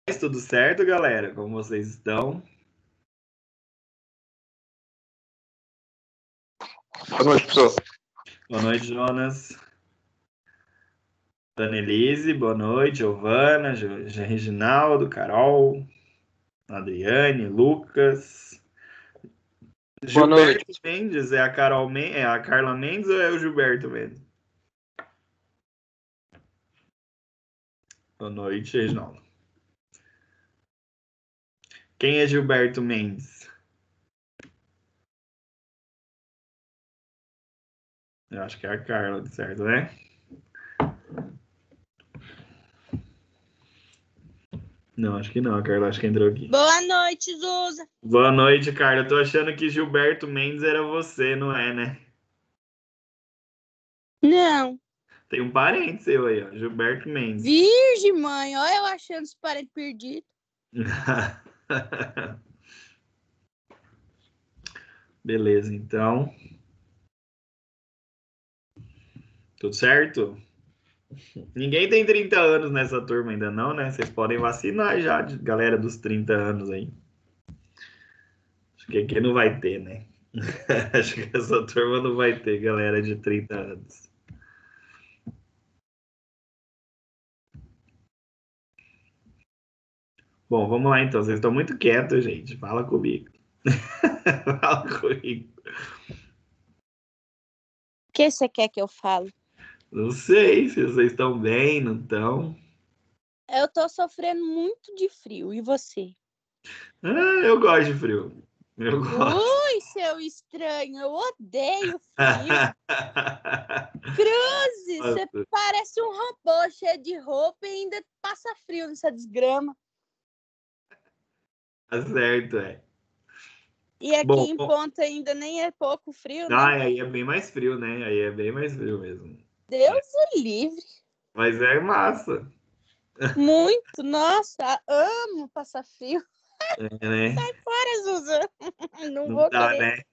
Tudo certo, galera? Como vocês estão? Boa noite, professor. Boa noite, Jonas. Danelise, boa noite. Giovana, Reginaldo, Carol, Adriane, Lucas. Boa noite. Gilberto Mendes, é a Carla Mendes ou é o Gilberto Mendes? Boa noite, Reginaldo. Quem é Gilberto Mendes? Eu acho que é a Carla, certo, né? Não, acho que não, a Carla acho que entrou aqui. Boa noite, Zuza. Boa noite, Carla. Eu tô achando que Gilberto Mendes era você, não é, né? Não. Tem um parente seu aí, ó, Gilberto Mendes. Virgem, mãe. Olha eu achando os parentes perdidos. Beleza, então. Tudo certo? Ninguém tem 30 anos nessa turma ainda não, né? Vocês podem vacinar já, galera dos 30 anos aí. Acho que aqui não vai ter, né? Acho que essa turma não vai ter galera de 30 anos. Bom, vamos lá então. Vocês estão muito quietos, gente. Fala comigo. Fala comigo. O que você quer que eu fale? Não sei se vocês estão bem, não estão. Eu tô sofrendo muito de frio. E você? Ah, eu gosto de frio. Eu gosto. Ui, seu estranho. Eu odeio frio. Cruzes, você parece um robô cheio de roupa e ainda passa frio nessa desgrama. Tá certo, é. E aqui Bom, em Ponta ainda nem é pouco frio, né? aí é bem mais frio, né? Aí é bem mais frio mesmo. Deus o livre. Mas é massa, Muito. Nossa, amo passar frio. né? Sai fora, Zuza. Não Não vou dá, querer. né?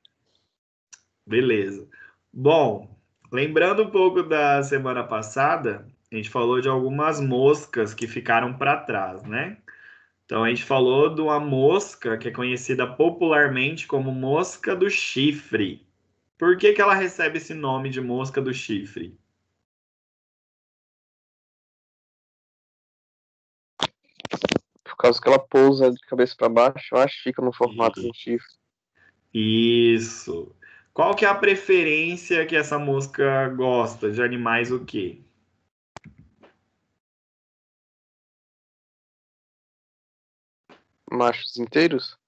Beleza. Bom, lembrando um pouco da semana passada, a gente falou de algumas moscas que ficaram para trás, né? Então a gente falou de uma mosca que é conhecida popularmente como mosca do chifre. Por que que ela recebe esse nome de mosca do chifre? Por causa que ela pousa de cabeça para baixo, eu acho que fica no formato de um chifre. Isso. Qual que é a preferência que essa mosca gosta? De animais o quê? Machos inteiros?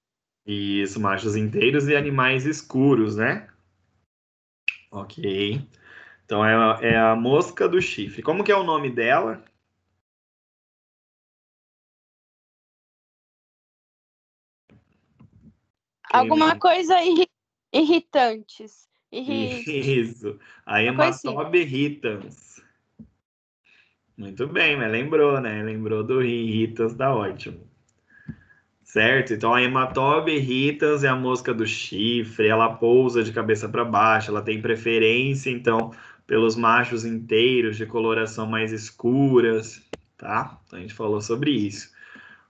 Isso, machos inteiros e animais escuros, né? Ok. Então é a mosca do chifre. Como que é o nome dela? Quem Alguma lembra? coisa irritantes. Isso. A Uma coisa assim. Hematobe irritans. Muito bem, mas lembrou, né? Lembrou do irritans, tá ótimo. Certo? Então a Hematobe irritans é a mosca do chifre, ela pousa de cabeça para baixo, ela tem preferência, então, pelos machos inteiros de coloração mais escuras, tá? Então a gente falou sobre isso.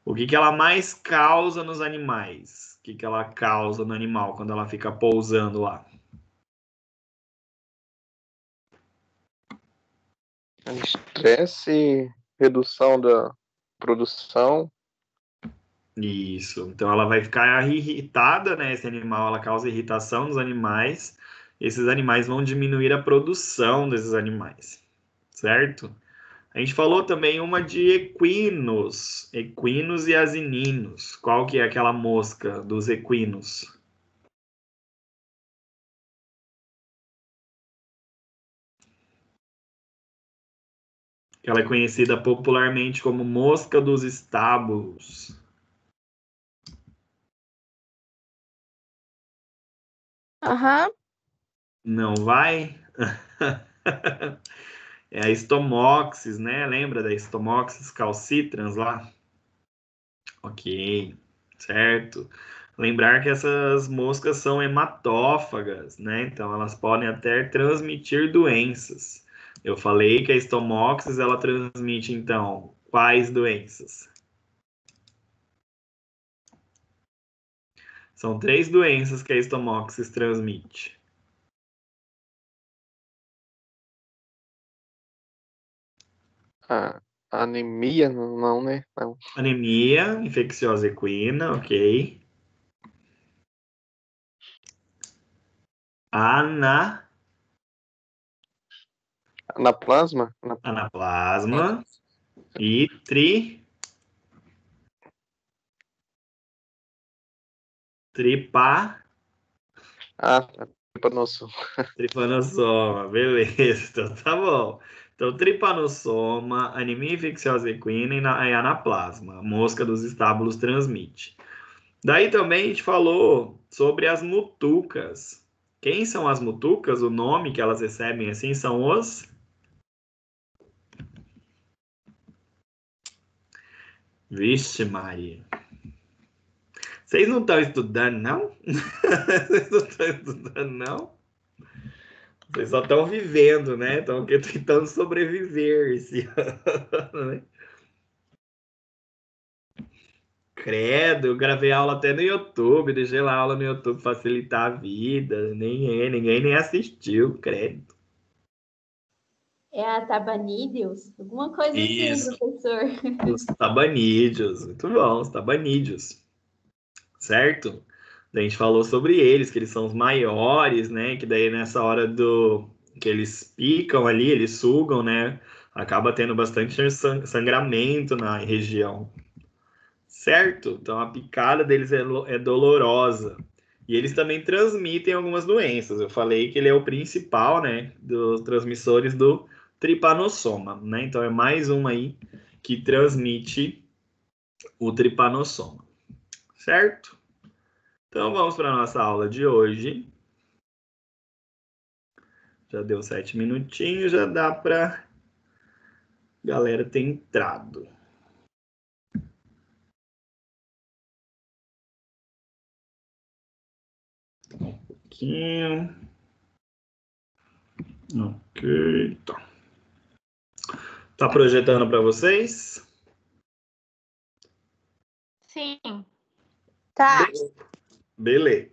O que que ela mais causa nos animais? O que que ela causa no animal quando ela fica pousando lá? Estresse, redução da produção. Isso. Então ela vai ficar irritada, né? Esse animal, ela causa irritação nos animais. Esses animais vão diminuir a produção desses animais, certo? A gente falou também uma de equinos e asininos. Qual que é aquela mosca dos equinos? Ela é conhecida popularmente como mosca dos estábulos. Aham. Não vai? É a Stomoxys, né? Lembra da Stomoxys calcitrans lá? Ok, certo. Lembrar que essas moscas são hematófagas, né? Então elas podem até transmitir doenças. Eu falei que a Stomoxys ela transmite então quais doenças? São 3 doenças que a estomoxis transmite. Ah, anemia, não, né? Não. Anemia infecciosa equina, ok. Anaplasma? Anaplasma e Ah, tá. Trypanosoma. tripanossoma, beleza, então tá bom. Então, tripanossoma, anemia infecciosa equina e anaplasma, a mosca dos estábulos transmite. Daí também a gente falou sobre as mutucas. Quem são as mutucas? O nome que elas recebem assim são os... Vixe, Maria. Vocês não estão estudando, não? Vocês não estão estudando, não? Vocês só estão vivendo, né? Estão tentando sobreviver esse ano, né? Credo, eu gravei aula até no YouTube, deixei lá a aula no YouTube facilitar a vida. Ninguém nem assistiu, credo. É a Tabanídeos? Alguma coisa assim, Isso, professor. os tabanídeos. Muito bom, os tabanídeos. Certo? A gente falou sobre eles, que eles são os maiores, né? Que daí nessa hora do que eles picam ali, eles sugam, né? Acaba tendo bastante sangramento na região. Certo? Então a picada deles é dolorosa. E eles também transmitem algumas doenças. Eu falei que ele é o principal, né, dos transmissores do tripanossoma, né? Então é mais um aí que transmite o tripanossoma. Certo? Então vamos para a nossa aula de hoje. Já deu 7 minutinhos, já dá para galera ter entrado. Um pouquinho. Ok, então. Tá projetando para vocês? Sim. Tá. Beleza.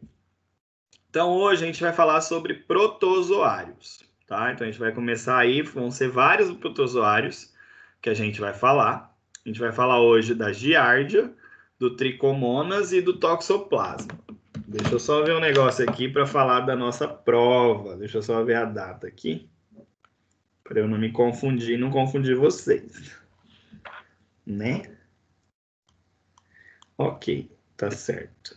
Então hoje a gente vai falar sobre protozoários, tá? Então a gente vai começar aí, vão ser vários protozoários que a gente vai falar. A gente vai falar hoje da giardia, do tricomonas e do toxoplasma. Deixa eu só ver um negócio aqui para falar da nossa prova. Deixa eu só ver a data aqui, para eu não me confundir, não confundir vocês, né? Ok, tá certo.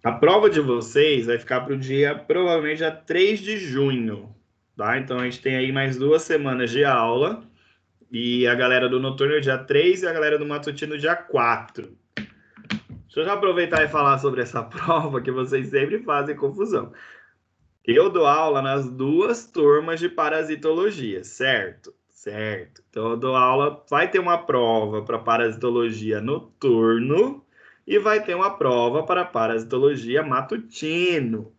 A prova de vocês vai ficar para o dia, provavelmente, dia 3 de junho, tá? Então, a gente tem aí mais 2 semanas de aula. E a galera do noturno dia 3 e a galera do matutino dia 4. Deixa eu já aproveitar e falar sobre essa prova, que vocês sempre fazem confusão. Eu dou aula nas 2 turmas de parasitologia, certo? Certo. Então, eu dou aula, vai ter uma prova para parasitologia noturno e vai ter uma prova para parasitologia matutino.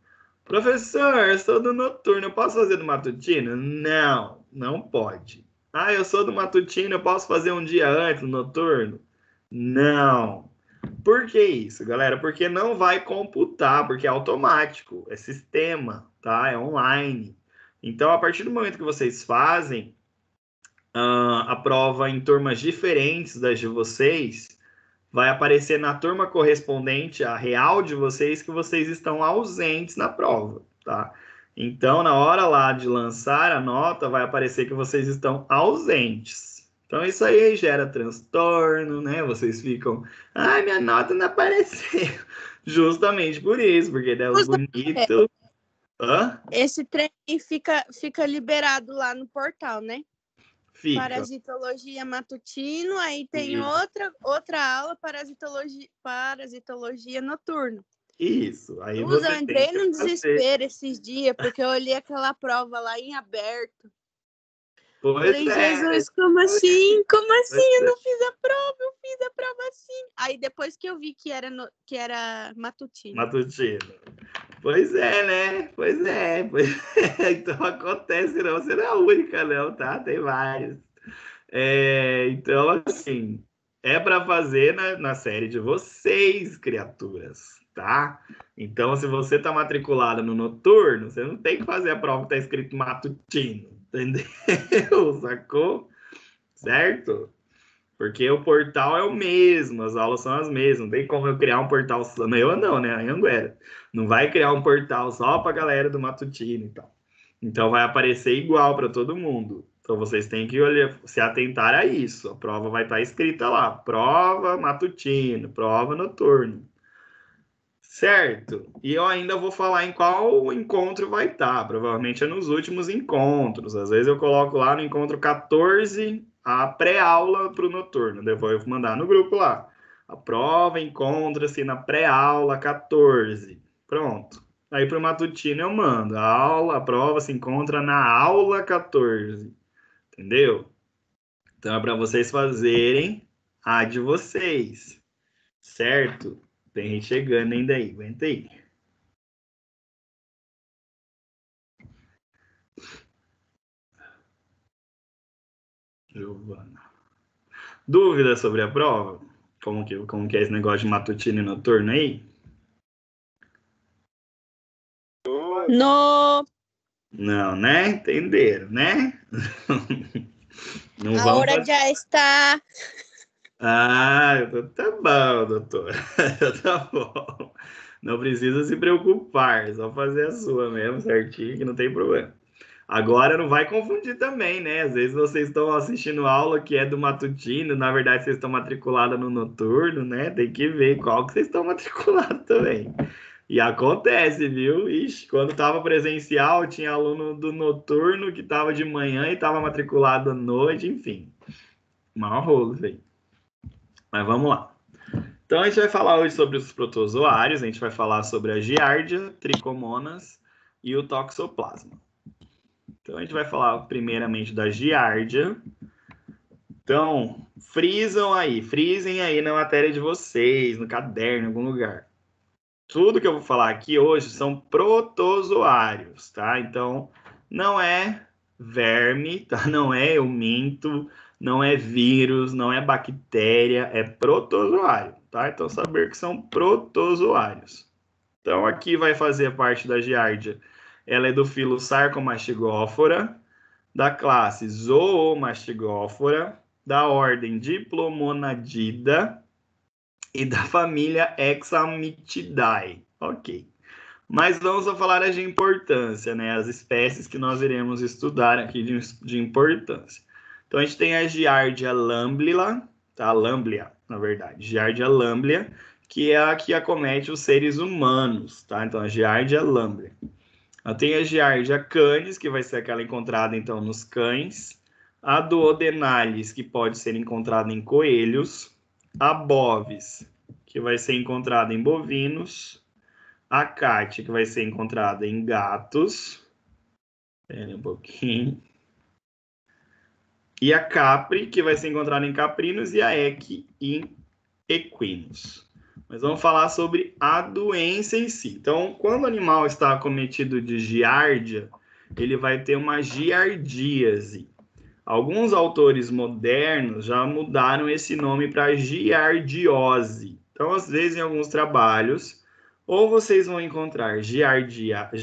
Professor, eu sou do noturno, eu posso fazer do matutino? Não, não pode. Ah, eu sou do matutino, eu posso fazer um dia antes do noturno? Não. Por que isso, galera? Porque não vai computar, porque é automático, é sistema, tá? É online. Então, a partir do momento que vocês fazem a prova em turmas diferentes das de vocês, vai aparecer na turma correspondente à real de vocês que vocês estão ausentes na prova, tá? Então, na hora lá de lançar a nota, vai aparecer que vocês estão ausentes. Então, isso aí gera transtorno, né? Vocês ficam, ai, minha nota não apareceu. Justamente por isso, porque é o bonito. Hã? Esse trem fica liberado lá no portal, né? Fica. Parasitologia matutino, aí tem outra aula, parasitologia noturno. Isso. Aí Eu você entrei tem que num fazer. desespero esses dias, porque eu olhei aquela prova lá em aberto. Pois Falei, é. Jesus, como assim? Como assim? Pois Eu não fiz a prova, eu fiz a prova assim. Aí depois que eu vi que era matutino. Matutino. Pois é, né? Pois é. Então acontece, não. Você não é a única, não, tá? Tem vários. Então, assim, é para fazer na série de vocês, criaturas, tá? Então, se você está matriculado no noturno, você não tem que fazer a prova que está escrito matutino, entendeu? Sacou? Certo? Porque o portal é o mesmo, as aulas são as mesmas. Não tem como eu criar um portal só. Eu não, né? A Anguera. Não vai criar um portal só para a galera do matutino e tal. Então vai aparecer igual para todo mundo. Então vocês têm que se atentar a isso. A prova vai estar escrita lá: prova matutino, prova noturno. Certo? E eu ainda vou falar em qual encontro vai estar. Provavelmente é nos últimos encontros. Às vezes eu coloco lá no encontro 14 a pré-aula para o noturno. Depois eu vou mandar no grupo lá. A prova encontra-se na pré-aula 14. Pronto. Aí para o matutino eu mando. A prova se encontra na aula 14. Entendeu? Então é para vocês fazerem a de vocês. Certo? Tem gente chegando ainda aí. Aguenta aí. Giovana. Dúvida sobre a prova? Como que é esse negócio de matutino e noturno aí? No... Não, né? Entenderam, né? Não A vamos hora fazer... já está. Ah, tá bom, doutor. Tá bom. Não precisa se preocupar, é só fazer a sua mesmo, certinho, que não tem problema. Agora não vai confundir também, né? Às vezes vocês estão assistindo aula que é do matutino, na verdade vocês estão matriculados no noturno, né? Tem que ver qual que vocês estão matriculados também. E acontece, viu? Ixi, quando estava presencial, tinha aluno do noturno que estava de manhã e estava matriculado à noite, enfim. Mal rolo, velho. Mas vamos lá. Então a gente vai falar hoje sobre os protozoários, a gente vai falar sobre a giardia, tricomonas e o toxoplasma. Então a gente vai falar primeiramente da giardia. Então, frisem aí na matéria de vocês, no caderno, em algum lugar. Tudo que eu vou falar aqui hoje são protozoários, tá? Então, não é verme, tá? Não é euminto, não é vírus, não é bactéria, é protozoário, tá? Então, saber que são protozoários. Então, aqui vai fazer parte da giardia. Ela é do filo Sarcomastigófora, da classe Zoomastigófora, da ordem Diplomonadida e da família Hexamitidae. Ok. Mas vamos falar as de importância, né? As espécies que nós iremos estudar aqui de importância. Então, a gente tem a Giardia lamblia, tá? Lamblia, na verdade. Giardia lamblia, que é a que acomete os seres humanos, tá? Então, a Giardia lamblia. Tem a Giardia canis, que vai ser aquela encontrada, então, nos cães. A Duodenalis, que pode ser encontrada em coelhos. A Bovis, que vai ser encontrada em bovinos. A Cat, que vai ser encontrada em gatos. Espera um pouquinho. E a Capri, que vai ser encontrada em caprinos. E a Equi em equinos. Mas vamos falar sobre a doença em si. Então, quando o animal está acometido de giardia, ele vai ter uma giardíase. Alguns autores modernos já mudaram esse nome para giardiose. Então, às vezes, em alguns trabalhos, ou vocês vão encontrar giardíase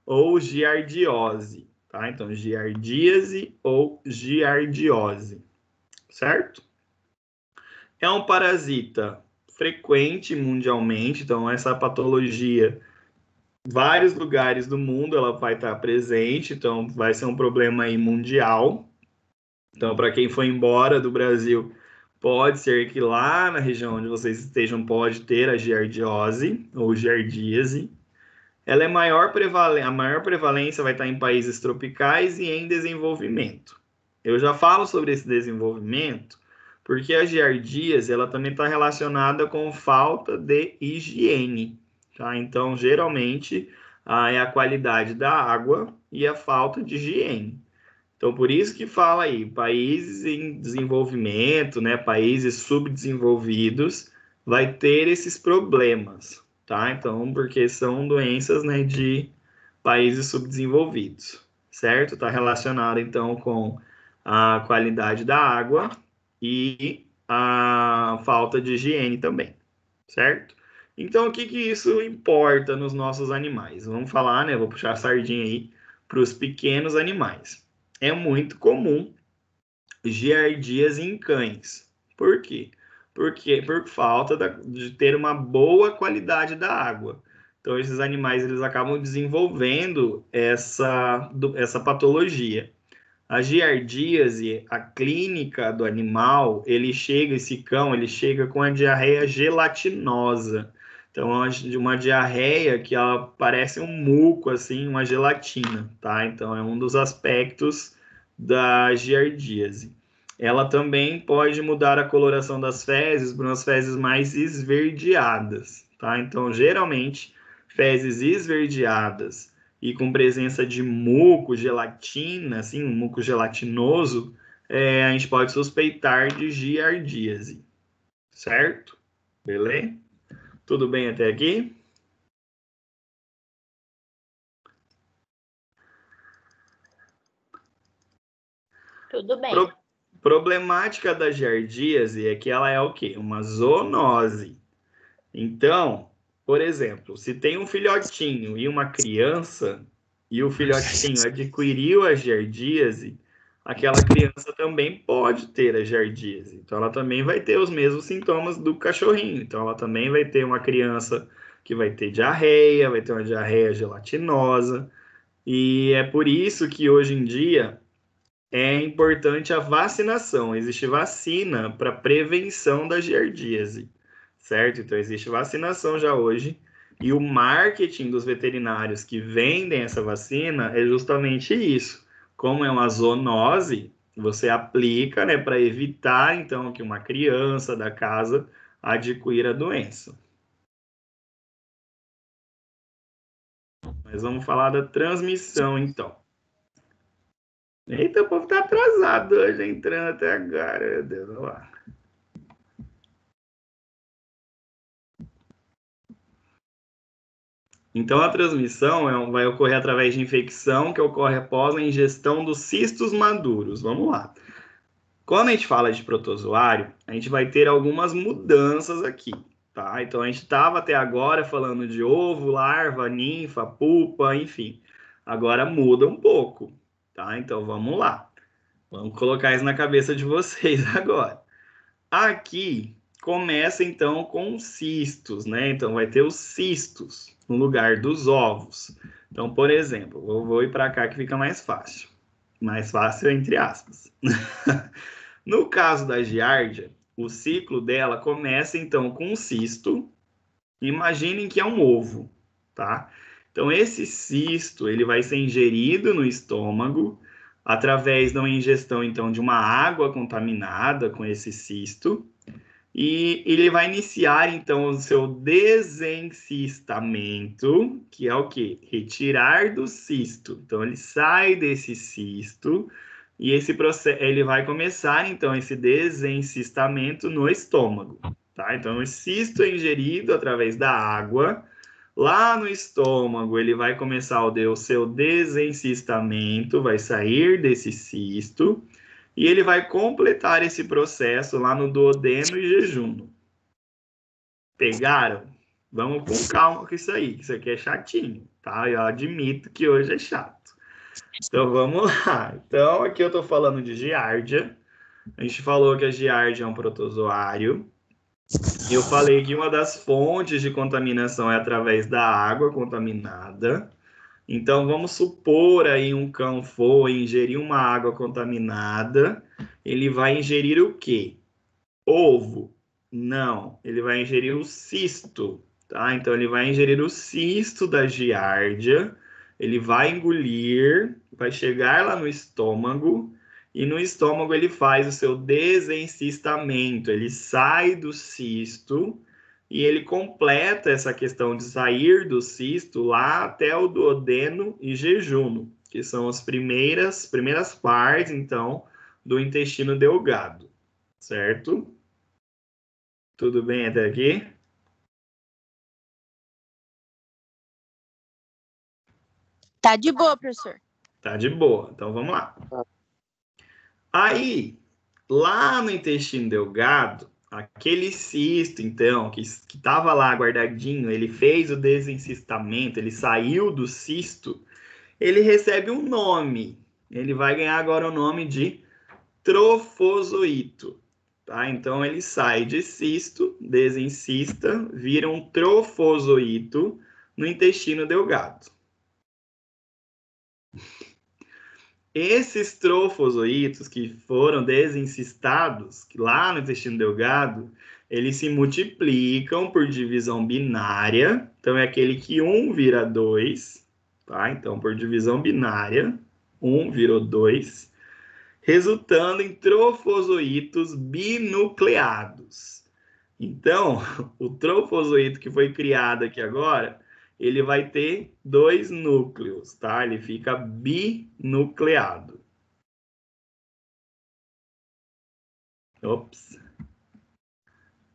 ou giardiose. Tá? Então, giardíase ou giardiose. Certo? É um parasita frequente mundialmente, então essa patologia, vários lugares do mundo ela vai estar presente, então vai ser um problema aí mundial. Então, para quem foi embora do Brasil, pode ser que lá na região onde vocês estejam pode ter a giardiose ou giardíase. Ela é a maior prevalência vai estar em países tropicais e em desenvolvimento. Eu já falo sobre esse desenvolvimento porque a giardíase ela também está relacionada com falta de higiene, tá? Então, geralmente, é a qualidade da água e a falta de higiene. Então, por isso que fala aí, países em desenvolvimento, né, países subdesenvolvidos, vai ter esses problemas, tá? Então, porque são doenças, né, de países subdesenvolvidos, certo? Está relacionado, então, com a qualidade da água e a falta de higiene também, certo? Então, o que que isso importa nos nossos animais? Vamos falar, né? Vou puxar a sardinha aí para os pequenos animais. É muito comum giardias em cães. Por quê? Porque por falta de ter uma boa qualidade da água. Então, esses animais eles acabam desenvolvendo essa patologia. A giardíase, a clínica do animal, esse cão, ele chega com a diarreia gelatinosa. Então, é uma diarreia que ela parece um muco, assim, uma gelatina, tá? Então, é um dos aspectos da giardíase. Ela também pode mudar a coloração das fezes para umas fezes mais esverdeadas, tá? Então, geralmente, fezes esverdeadas e com presença de muco, gelatina, assim, um muco gelatinoso, a gente pode suspeitar de giardíase, certo? Beleza? Tudo bem até aqui? Tudo bem. Problemática da giardíase é que ela é o quê? Uma zoonose. Então, por exemplo, se tem um filhotinho e uma criança, e o filhotinho adquiriu a giardíase, aquela criança também pode ter a giardíase. Então, ela também vai ter os mesmos sintomas do cachorrinho. Então, ela também vai ter uma criança que vai ter diarreia, vai ter uma diarreia gelatinosa. E é por isso que hoje em dia é importante a vacinação. Existe vacina para prevenção da giardíase, certo? Então, existe vacinação já hoje. E o marketing dos veterinários que vendem essa vacina é justamente isso. Como é uma zoonose, você aplica, né, para evitar, então, que uma criança da casa adquira a doença. Mas vamos falar da transmissão, então. Eita, o povo tá atrasado hoje, entrando até agora, meu Deus, vamos lá. Então, a transmissão vai ocorrer através de infecção que ocorre após a ingestão dos cistos maduros. Vamos lá. Quando a gente fala de protozoário, a gente vai ter algumas mudanças aqui, tá? Então, a gente estava até agora falando de ovo, larva, ninfa, pupa, enfim. Agora muda um pouco, tá? Então, vamos lá. Vamos colocar isso na cabeça de vocês agora. Aqui começa então com cistos, né? Então vai ter os cistos no lugar dos ovos. Então, por exemplo, eu vou ir para cá que fica mais fácil. Mais fácil entre aspas. No caso da giardia, o ciclo dela começa então com um cisto. Imaginem que é um ovo, tá? Então esse cisto, ele vai ser ingerido no estômago através da ingestão então de uma água contaminada com esse cisto. E ele vai iniciar, então, o seu desencistamento, que é o quê? Retirar do cisto. Então, ele sai desse cisto e esse processo, ele vai começar, então, esse desencistamento no estômago, tá? Então, o cisto é ingerido através da água. Lá no estômago, ele vai começar o seu desencistamento, vai sair desse cisto. E ele vai completar esse processo lá no duodeno e jejuno. Pegaram? Vamos com calma com isso aí, que isso aqui é chatinho, tá? Eu admito que hoje é chato. Então vamos lá. Então aqui eu tô falando de giardia. A gente falou que a giardia é um protozoário. Eu falei que uma das fontes de contaminação é através da água contaminada. Então, vamos supor aí um cão for ingerir uma água contaminada, ele vai ingerir o quê? Ovo? Não, ele vai ingerir o cisto, tá? Então, ele vai ingerir o cisto da giardia, ele vai engolir, vai chegar lá no estômago, e no estômago ele faz o seu desencistamento, ele sai do cisto, e ele completa essa questão de sair do cisto lá até o duodeno e jejuno, que são as primeiras partes, então, do intestino delgado, certo? Tudo bem até aqui? Tá de boa, professor. Tá de boa, então vamos lá. Aí, lá no intestino delgado, aquele cisto, então, que estava lá guardadinho, ele fez o desencistamento, ele saiu do cisto, ele recebe um nome. Ele vai ganhar agora o nome de trofozoito. Tá? Então, ele sai de cisto, desencista, vira um trofozoito no intestino delgado. Esses trofozoitos que foram desencistados lá no intestino delgado, eles se multiplicam por divisão binária. Então, é aquele que 1 vira 2, tá? Então, por divisão binária, 1 virou 2, resultando em trofozoitos binucleados. Então, o trofozoito que foi criado aqui agora, ele vai ter 2 núcleos, tá? Ele fica binucleado. Ops.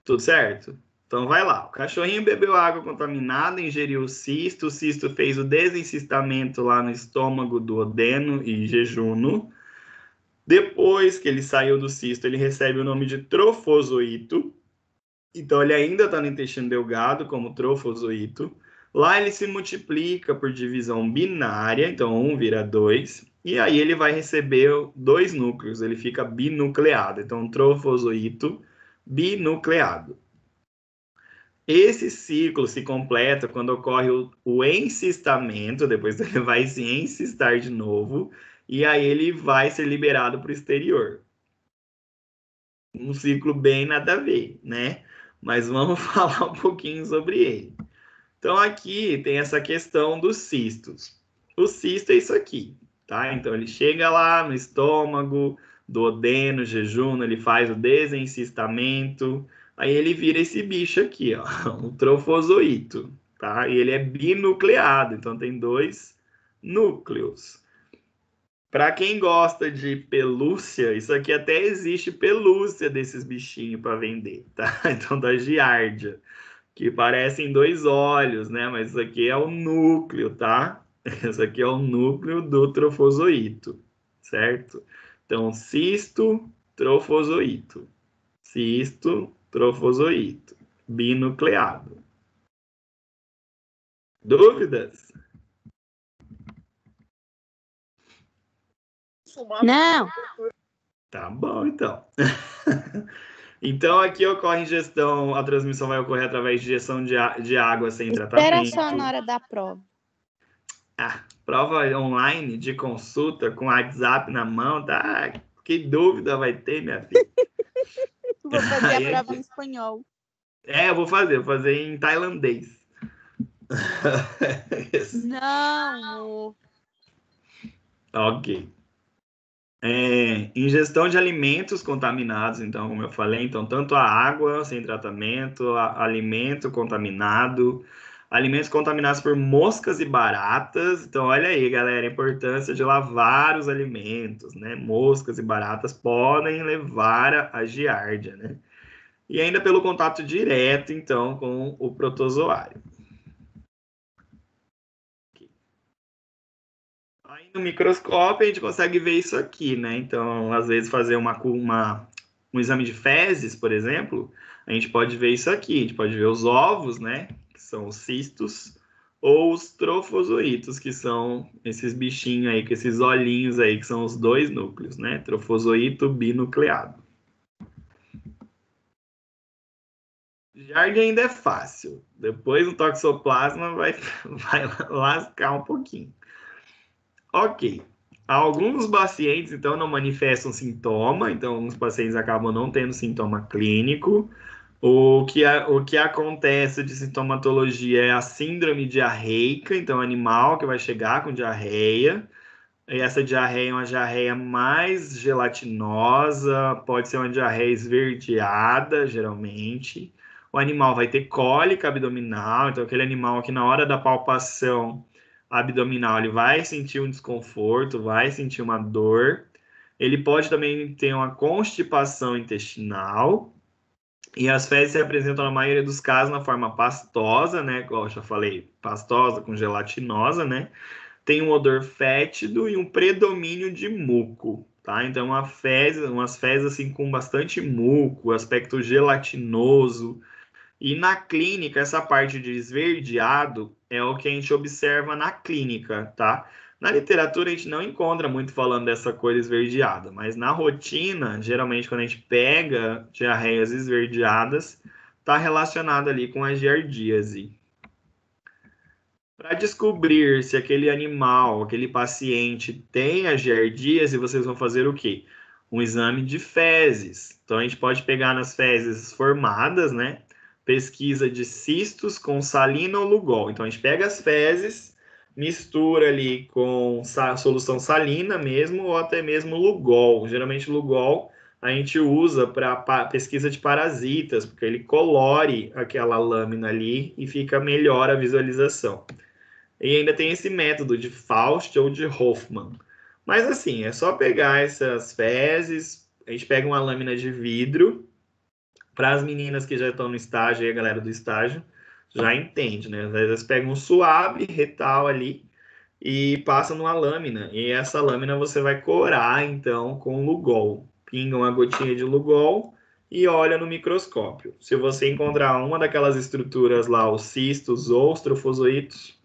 Tudo certo? Então, vai lá. O cachorrinho bebeu água contaminada, ingeriu o cisto fez o desencistamento lá no estômago, duodeno e jejuno. Depois que ele saiu do cisto, ele recebe o nome de trofozoito. Então, ele ainda está no intestino delgado como trofozoito. Lá ele se multiplica por divisão binária, então 1 vira 2. E aí ele vai receber 2 núcleos, ele fica binucleado. Então, trofozoito binucleado. Esse ciclo se completa quando ocorre o encistamento, depois ele vai se encistar de novo, e aí ele vai ser liberado para o exterior. Um ciclo bem nada a ver, né? Mas vamos falar um pouquinho sobre ele. Então, aqui tem essa questão dos cistos. O cisto é isso aqui, tá? Então, ele chega lá no estômago, duodeno, jejuno, ele faz o desencistamento, aí ele vira esse bicho aqui, ó, um trofozoito, tá? E ele é binucleado, então tem 2 núcleos. Para quem gosta de pelúcia, isso aqui até existe pelúcia desses bichinhos para vender, tá? Então, da giardia, que parecem 2 olhos, né? Mas isso aqui é o núcleo, tá? Isso aqui é o núcleo do trofozoito, certo? Então, cisto, trofozoito. Cisto, trofozoito. Binucleado. Dúvidas? Não. Tá bom, então. Então, aqui ocorre ingestão, a transmissão vai ocorrer através de injeção de água sem tratamento. Espera só na hora da prova. Prova online de consulta com WhatsApp na mão, tá? Que dúvida vai ter, minha filha? Vou fazer a prova em espanhol. Eu vou fazer em tailandês. Não. Ok. Ingestão de alimentos contaminados, então, como eu falei, então, tanto a água sem tratamento, alimento contaminado, alimentos contaminados por moscas e baratas. Então, olha aí, galera, a importância de lavar os alimentos, né? Moscas e baratas podem levar a giardia, né? E ainda pelo contato direto, então, com o protozoário. Aí no microscópio a gente consegue ver isso aqui, né? Então, às vezes, fazer um exame de fezes, por exemplo, a gente pode ver isso aqui. A gente pode ver os ovos, né? Que são os cistos, ou os trofozoitos, que são esses bichinhos aí, com esses olhinhos aí, que são os 2 núcleos, né? Trofozoito binucleado. Giardia ainda é fácil. Depois o toxoplasma vai lascar um pouquinho. Ok. Alguns pacientes, então, não manifestam sintoma, então, alguns pacientes acabam não tendo sintoma clínico. O que acontece de sintomatologia é a síndrome diarreica, então, animal que vai chegar com diarreia. E essa diarreia é uma diarreia mais gelatinosa, pode ser uma diarreia esverdeada, geralmente. O animal vai ter cólica abdominal, então, aquele animal que na hora da palpação abdominal, ele vai sentir um desconforto, vai sentir uma dor. Ele pode também ter uma constipação intestinal. E as fezes se apresentam, na maioria dos casos, na forma pastosa, né? Como eu já falei, pastosa com gelatinosa, né? Tem um odor fétido e um predomínio de muco. tá? Então, umas fezes assim com bastante muco, aspecto gelatinoso. E na clínica, essa parte de esverdeado é o que a gente observa na clínica, tá? Na literatura, a gente não encontra muito falando dessa cor esverdeada, mas na rotina, geralmente, quando a gente pega diarreias esverdeadas, está relacionado ali com a giardíase. Para descobrir se aquele animal, aquele paciente tem a giardíase, vocês vão fazer o quê? Um exame de fezes. Então, a gente pode pegar nas fezes formadas, né? Pesquisa de cistos com salina ou lugol. Então, a gente pega as fezes, mistura ali com solução salina mesmo, ou até mesmo lugol. Geralmente, lugol a gente usa para pesquisa de parasitas, porque ele colore aquela lâmina ali e fica melhor a visualização. E ainda tem esse método de Faust ou de Hoffman. Mas assim, é só pegar essas fezes, a gente pega uma lâmina de vidro, para as meninas que já estão no estágio, e a galera do estágio já entende, né? Às vezes pegam um suave retal ali e passa numa lâmina. E essa lâmina você vai corar, então, com Lugol. Pinga uma gotinha de Lugol e olha no microscópio. Se você encontrar uma daquelas estruturas lá, os cistos ou os trofozoítos,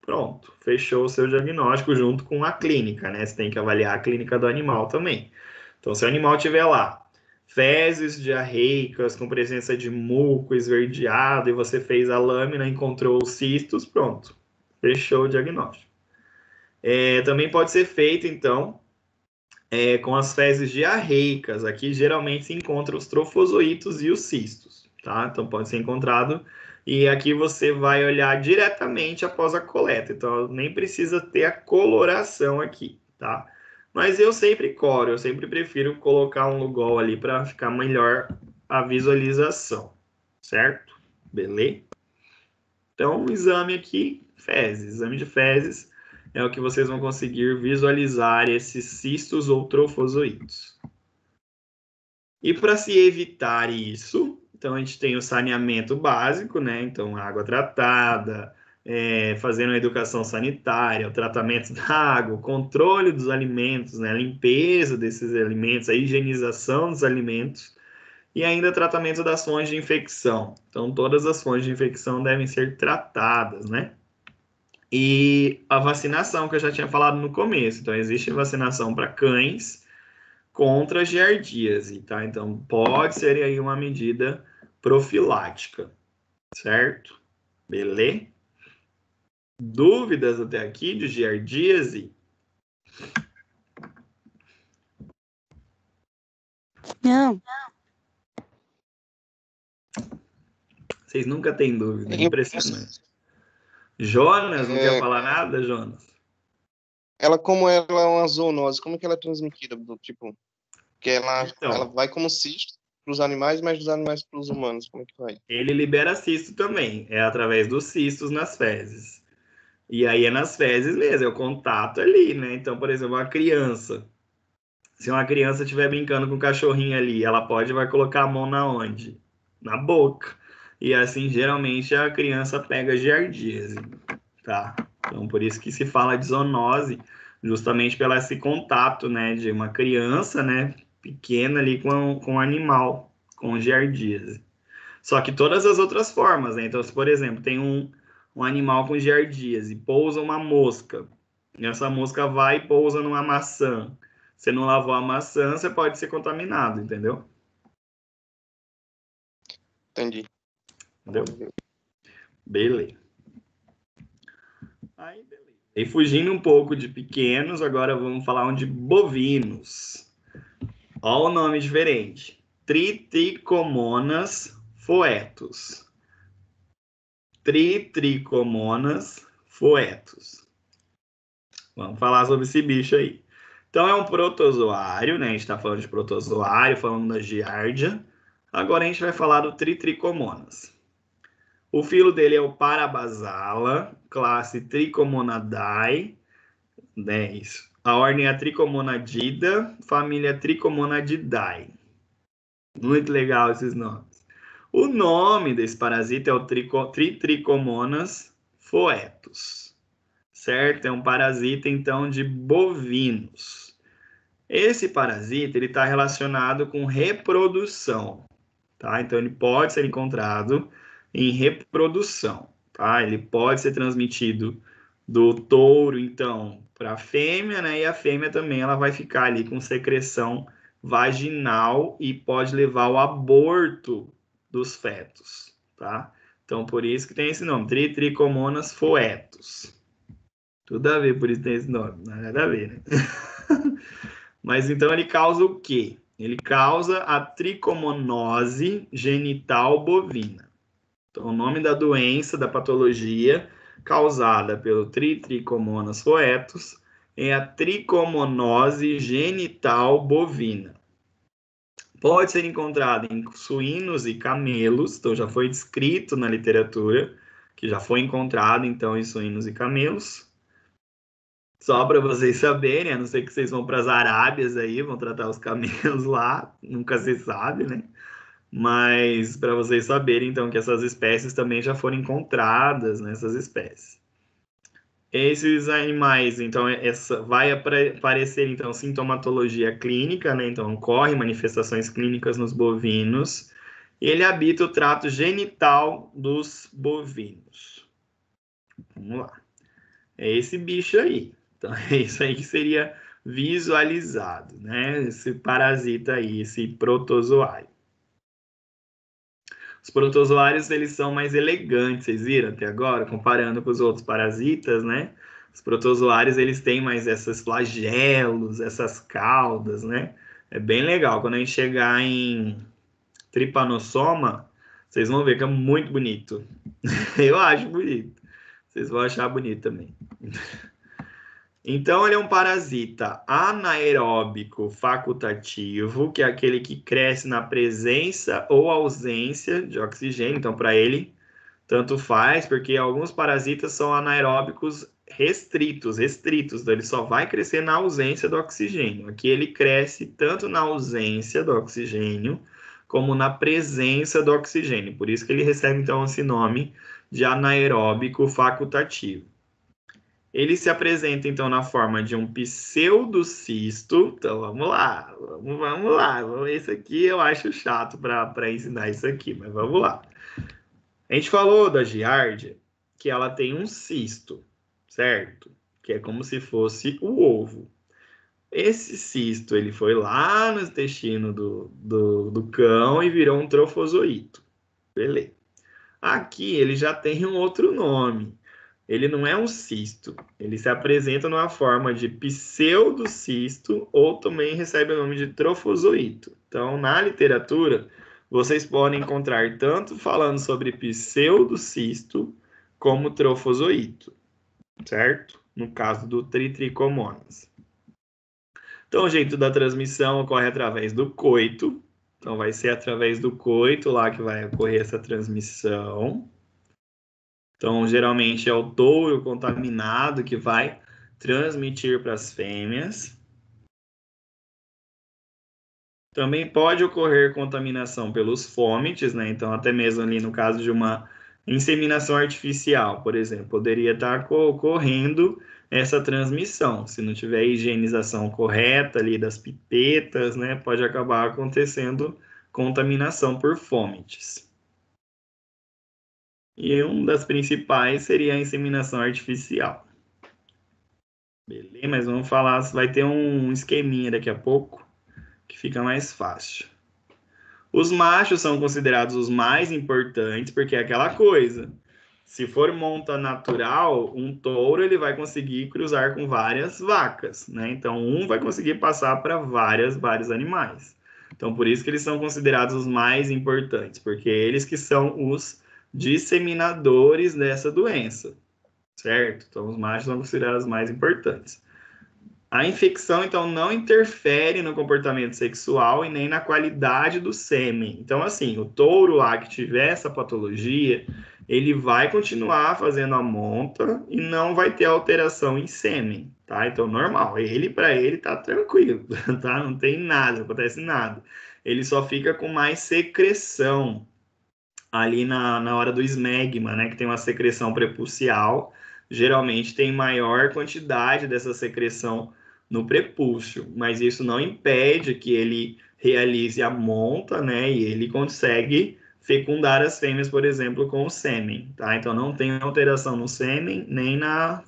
pronto, fechou o seu diagnóstico junto com a clínica, né? Você tem que avaliar a clínica do animal também. Então, se o animal tiver lá fezes diarreicas com presença de muco esverdeado e você fez a lâmina, encontrou os cistos, pronto, fechou o diagnóstico. Também pode ser feito, então, com as fezes diarreicas. Aqui geralmente se encontra os trofozoítos e os cistos, tá? Então pode ser encontrado. E aqui você vai olhar diretamente após a coleta. Então nem precisa ter a coloração aqui, tá? Mas eu sempre coro, eu sempre prefiro colocar um Lugol ali para ficar melhor a visualização, certo? Beleza? Então, o exame aqui, fezes, exame de fezes, é o que vocês vão conseguir visualizar esses cistos ou trofozoítos. E para se evitar isso, então a gente tem o saneamento básico, né? Então, água tratada, fazendo a educação sanitária, o tratamento da água, o controle dos alimentos, né? A limpeza desses alimentos, a higienização dos alimentos e ainda tratamento das fontes de infecção. Então, todas as fontes de infecção devem ser tratadas, né? E a vacinação, que eu já tinha falado no começo. Então, existe vacinação para cães contra giardíase, tá? Então, pode ser aí uma medida profilática, certo? Beleza? Dúvidas até aqui de giardíase? Não. Vocês nunca têm dúvida, impressionante. Jonas, não quer falar nada, Jonas? Como ela é uma zoonose, como que ela é transmitida? Tipo, que ela vai como cisto para os animais, mas dos animais para os humanos, como é que vai? Ele libera cisto também, é através dos cistos nas fezes. E aí é nas fezes mesmo, é o contato ali, né? Então, por exemplo, uma criança. Se uma criança estiver brincando com um cachorrinho ali, ela vai colocar a mão na onde? Na boca. E assim, geralmente, a criança pega giardíase, tá? Então, por isso que se fala de zoonose, justamente pelo esse contato, né? De uma criança, né? Pequena ali com um animal, com giardíase. Só que todas as outras formas, né? Então, se, por exemplo, tem um animal com giardíase, pousa uma mosca, e essa mosca vai e pousa numa maçã. Você não lavou a maçã, você pode ser contaminado, entendeu? Entendi. Entendeu? Beleza. Aí, beleza. E fugindo um pouco de pequenos, agora vamos falar de bovinos. Olha o nome diferente. Tricomonas foetus. Tricomonas foetus. Vamos falar sobre esse bicho aí. Então, é um protozoário, né? A gente está falando de protozoário, falando da giardia. Agora a gente vai falar do Tricomonas. O filo dele é o Parabasala, classe Tricomonadae, né? Isso. A ordem é a Tricomonadida, família Tricomonadidae. Muito legal esses nomes. O nome desse parasita é o Tricomonas foetus. Certo? É um parasita, então, de bovinos. Esse parasita, ele está relacionado com reprodução, tá? Então, ele pode ser encontrado em reprodução, tá? Ele pode ser transmitido do touro, então, para a fêmea, né? E a fêmea também, ela vai ficar ali com secreção vaginal e pode levar ao aborto dos fetos, tá? Então, por isso que tem esse nome, Trichomonas foetus. Tudo a ver, por isso tem esse nome, nada a ver, né? Mas então ele causa o quê? Ele causa a tricomonose genital bovina. Então, o nome da doença, da patologia causada pelo Trichomonas foetus é a tricomonose genital bovina. Pode ser encontrado em suínos e camelos, então já foi descrito na literatura, que já foi encontrado então em suínos e camelos. Só para vocês saberem, a não ser que vocês vão para as Arábias aí, vão tratar os camelos lá, nunca se sabe, né? Mas para vocês saberem, então, que essas espécies também já foram encontradas nessas espécies. Esses animais, então, vai aparecer, então, sintomatologia clínica, né? Então, ocorre manifestações clínicas nos bovinos. E ele habita o trato genital dos bovinos. Vamos lá. É esse bicho aí. Então, é isso aí que seria visualizado, né? Esse parasita aí, esse protozoário. Os protozoários, eles são mais elegantes, vocês viram até agora, comparando com os outros parasitas, né? Os protozoários, eles têm mais esses flagelos, essas caudas, né? É bem legal. Quando a gente chegar em Trypanosoma, vocês vão ver que é muito bonito. Eu acho bonito. Vocês vão achar bonito também. Então, ele é um parasita anaeróbico facultativo, que é aquele que cresce na presença ou ausência de oxigênio. Então, para ele, tanto faz, porque alguns parasitas são anaeróbicos restritos. Então, ele só vai crescer na ausência do oxigênio. Aqui ele cresce tanto na ausência do oxigênio, como na presença do oxigênio. Por isso que ele recebe, então, esse nome de anaeróbico facultativo. Ele se apresenta, então, na forma de um pseudocisto. Então, vamos lá. Vamos lá. Esse aqui eu acho chato para ensinar isso aqui, mas vamos lá. A gente falou da giardia, que ela tem um cisto, certo? Que é como se fosse o ovo. Esse cisto, ele foi lá no intestino do cão e virou um trofozoito. Beleza. Aqui ele já tem um outro nome. Ele não é um cisto, ele se apresenta numa forma de pseudocisto ou também recebe o nome de trofozoito. Então, na literatura, vocês podem encontrar tanto falando sobre pseudocisto como trofozoito, certo? No caso do Trichomonas. Então, o jeito da transmissão ocorre através do coito. Então, vai ser através do coito lá que vai ocorrer essa transmissão. Então, geralmente é o touro contaminado que vai transmitir para as fêmeas. Também pode ocorrer contaminação pelos fômites, né? Então, até mesmo ali no caso de uma inseminação artificial, por exemplo, poderia estar ocorrendo essa transmissão. Se não tiver higienização correta ali das pipetas, né? Pode acabar acontecendo contaminação por fômites. E uma das principais seria a inseminação artificial. Beleza, mas vamos falar, vai ter um esqueminha daqui a pouco, que fica mais fácil. Os machos são considerados os mais importantes, porque é aquela coisa. Se for monta natural, um touro ele vai conseguir cruzar com várias vacas, né? Então, um vai conseguir passar para vários animais. Então, por isso que eles são considerados os mais importantes, porque eles que são os disseminadores dessa doença, certo? Então, os machos são considerados os mais importantes. A infecção, então, não interfere no comportamento sexual e nem na qualidade do sêmen. Então, assim, o touro lá que tiver essa patologia, ele vai continuar fazendo a monta e não vai ter alteração em sêmen, tá? Então, normal. Para ele, tá tranquilo, tá? Não tem nada, não acontece nada. Ele só fica com mais secreção ali na hora do esmegma, né? Que tem uma secreção prepulcial. Geralmente tem maior quantidade dessa secreção no prepúcio, mas isso não impede que ele realize a monta, né? E ele consegue fecundar as fêmeas, por exemplo, com o sêmen, tá? Então não tem alteração no sêmen, nem na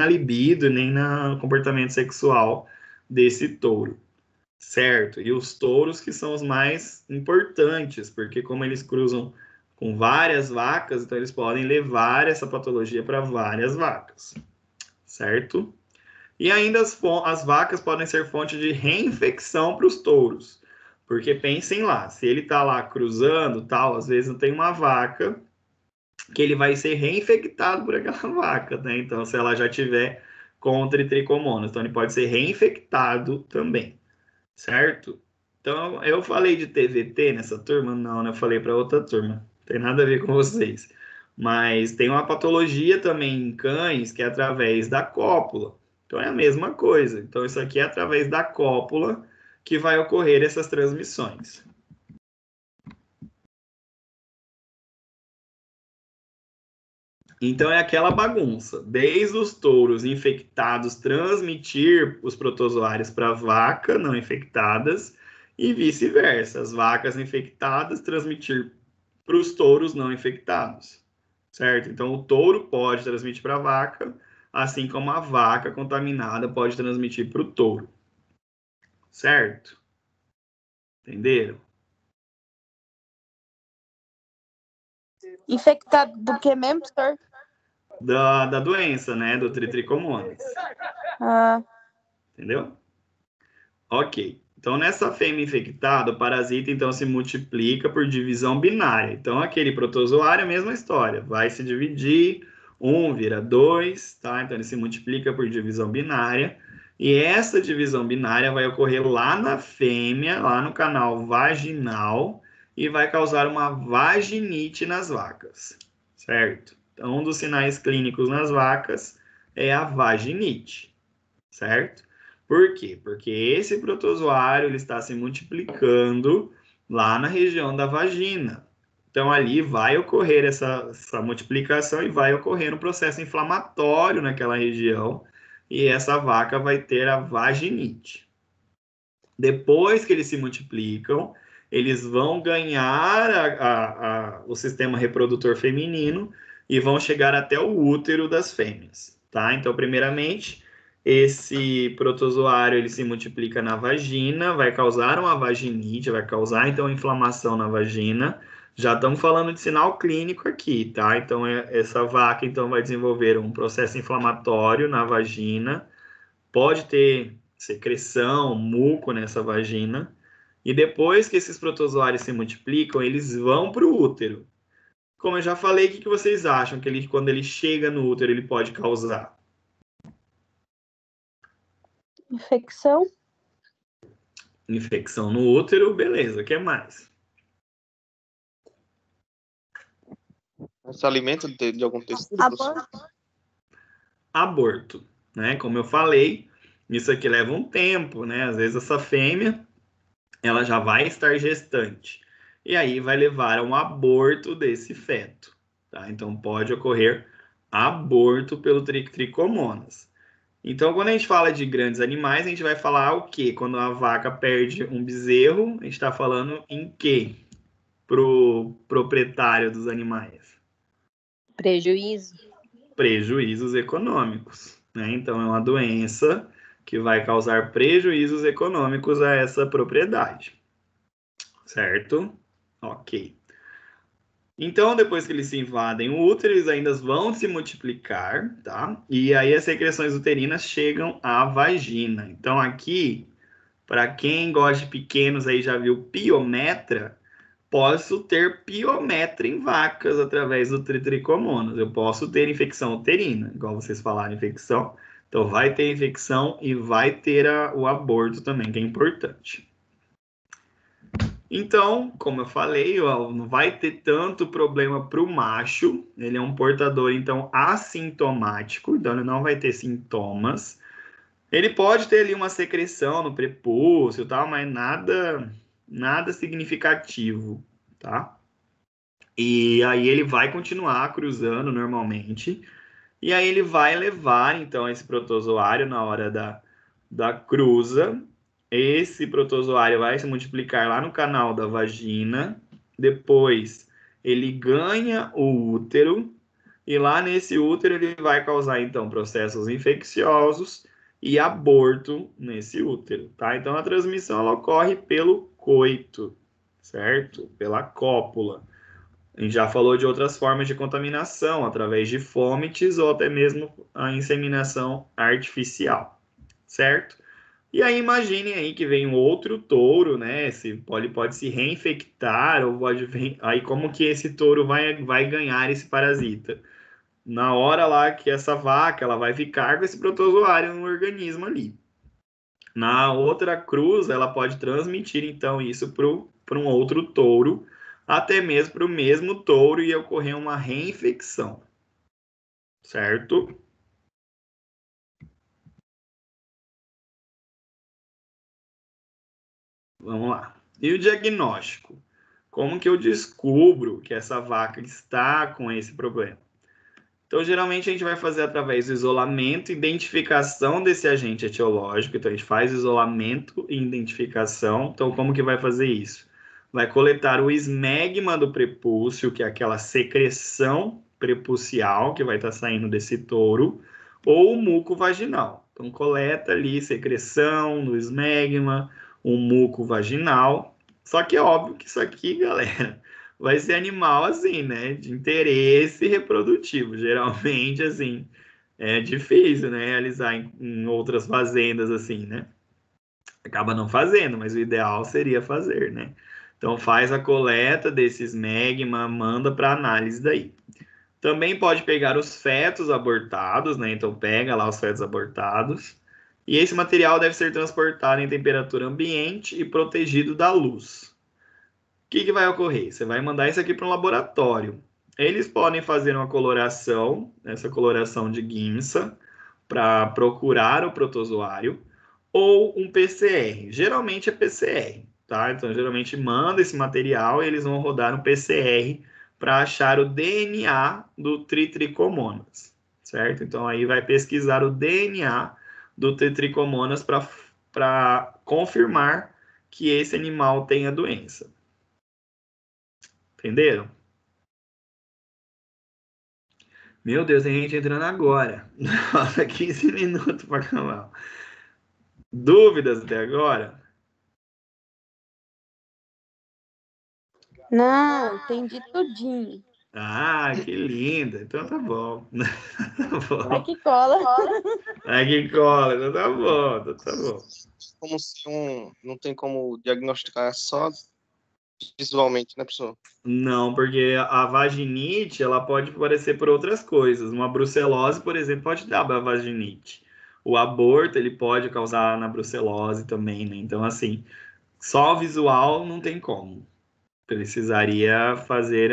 libido, nem no comportamento sexual desse touro, certo? E os touros que são os mais importantes, porque como eles cruzam com várias vacas, então eles podem levar essa patologia para várias vacas, certo? E ainda as vacas podem ser fonte de reinfecção para os touros. Porque pensem lá, se ele está lá cruzando, tal, às vezes não tem uma vaca que ele vai ser reinfectado por aquela vaca, né? Então, se ela já tiver com tricomonas, então ele pode ser reinfectado também, certo? Então, eu falei de TVT nessa turma? Não, né? Eu falei para outra turma. Não tem nada a ver com vocês. Mas tem uma patologia também em cães que é através da cópula. Então é a mesma coisa. Então isso aqui é através da cópula que vai ocorrer essas transmissões. Então é aquela bagunça. Desde os touros infectados transmitir os protozoários para vaca não infectadas e vice-versa. As vacas infectadas transmitir para os touros não infectados, certo? Então o touro pode transmitir para a vaca, assim como a vaca contaminada pode transmitir para o touro, certo? Entenderam? Infectado do que mesmo, senhor? Da doença, né? Do Trichomonas. Ah. Entendeu? Ok. Então, nessa fêmea infectada, o parasita então se multiplica por divisão binária. Então, aquele protozoário é a mesma história. Vai se dividir, 1 vira 2, tá? Então, ele se multiplica por divisão binária. E essa divisão binária vai ocorrer lá na fêmea, lá no canal vaginal, e vai causar uma vaginite nas vacas, certo? Então, um dos sinais clínicos nas vacas é a vaginite, certo? Por quê? Porque esse protozoário ele está se multiplicando lá na região da vagina. Então, ali vai ocorrer essa multiplicação e vai ocorrer um processo inflamatório naquela região e essa vaca vai ter a vaginite. Depois que eles se multiplicam, eles vão ganhar o sistema reprodutor feminino e vão chegar até o útero das fêmeas, tá? Então, primeiramente, esse protozoário ele se multiplica na vagina, vai causar uma vaginite, vai causar então inflamação na vagina. Já estamos falando de sinal clínico aqui, tá? Então essa vaca então vai desenvolver um processo inflamatório na vagina, pode ter secreção, muco nessa vagina, e depois que esses protozoários se multiplicam, eles vão para o útero. Como eu já falei, o que vocês acham que ele, quando ele chega no útero, ele pode causar? Infecção. Infecção no útero, beleza. O que mais? Se alimenta de algum tecido? Aborto, né? Como eu falei, isso aqui leva um tempo, né? Às vezes essa fêmea, ela já vai estar gestante. E aí vai levar a um aborto desse feto, tá? Então pode ocorrer aborto pelo tricomonas. Então, quando a gente fala de grandes animais, a gente vai falar o quê? Quando a vaca perde um bezerro, a gente está falando em quê? Pro proprietário dos animais? Prejuízo. Prejuízos econômicos, né? Então, é uma doença que vai causar prejuízos econômicos a essa propriedade, certo? Ok. Então, depois que eles se invadem o útero, eles ainda vão se multiplicar, tá? E aí as secreções uterinas chegam à vagina. Então, aqui, para quem gosta de pequenos aí já viu piometra, posso ter piometra em vacas através do tricomonas. Eu posso ter infecção uterina, igual vocês falaram, infecção. Então, vai ter infecção e vai ter o aborto também, que é importante. Então, como eu falei, não vai ter tanto problema para o macho. Ele é um portador, então, assintomático. Então, ele não vai ter sintomas. Ele pode ter ali uma secreção no prepúcio, tal, mas nada significativo, tá? E aí ele vai continuar cruzando normalmente. E aí ele vai levar, então, esse protozoário na hora da cruza, esse protozoário vai se multiplicar lá no canal da vagina, depois ele ganha o útero, e lá nesse útero ele vai causar, então, processos infecciosos e aborto nesse útero, tá? Então, a transmissão ela ocorre pelo coito, certo? Pela cópula. A gente já falou de outras formas de contaminação, através de fômites ou até mesmo a inseminação artificial, certo? E aí imaginem aí que vem um outro touro, né? Pode se reinfectar, ou pode aí como que esse touro vai ganhar esse parasita? Na hora lá que essa vaca ela vai ficar com esse protozoário no organismo ali. Na outra cruz, ela pode transmitir então isso para um outro touro, até mesmo para o mesmo touro e ocorrer uma reinfecção, certo? Vamos lá. E o diagnóstico? Como que eu descubro que essa vaca está com esse problema? Então, geralmente, a gente vai fazer através do isolamento, identificação desse agente etiológico. Então, a gente faz isolamento e identificação. Então, como que vai fazer isso? Vai coletar o esmegma do prepúcio, que é aquela secreção prepucial que vai estar saindo desse touro, ou o muco vaginal. Então, coleta ali secreção do esmegma, o muco vaginal. Só que é óbvio que isso aqui, galera, vai ser animal assim, né? De interesse reprodutivo. Geralmente, assim, é difícil, né? Realizar em outras fazendas, assim, né? Acaba não fazendo, mas o ideal seria fazer, né? Então, faz a coleta desses megma, manda para análise daí. Também pode pegar os fetos abortados, né? Então, pega lá os fetos abortados. E esse material deve ser transportado em temperatura ambiente e protegido da luz. O que vai ocorrer? Você vai mandar isso aqui para um laboratório. Eles podem fazer uma coloração, essa coloração de Giemsa, para procurar o protozoário, ou um PCR. Geralmente é PCR, tá? Então, geralmente manda esse material e eles vão rodar um PCR para achar o DNA do Tritricomonas, certo? Então, aí vai pesquisar o DNA do Tritricomonas para confirmar que esse animal tem a doença. Entenderam? Meu Deus, tem gente entrando agora. Nossa, 15 minutos para acabar. Dúvidas até agora? Não, entendi tudinho. Ah, que linda. Então tá bom. Tá bom. Vai que cola. Ai, que cola. Então tá bom, então tá bom. Como se não tem como diagnosticar só visualmente, né, pessoal? Não, porque a vaginite, ela pode aparecer por outras coisas. Uma brucelose, por exemplo, pode dar a vaginite. O aborto, ele pode causar na brucelose também, né? Então, assim, só visual não tem como. Precisaria fazer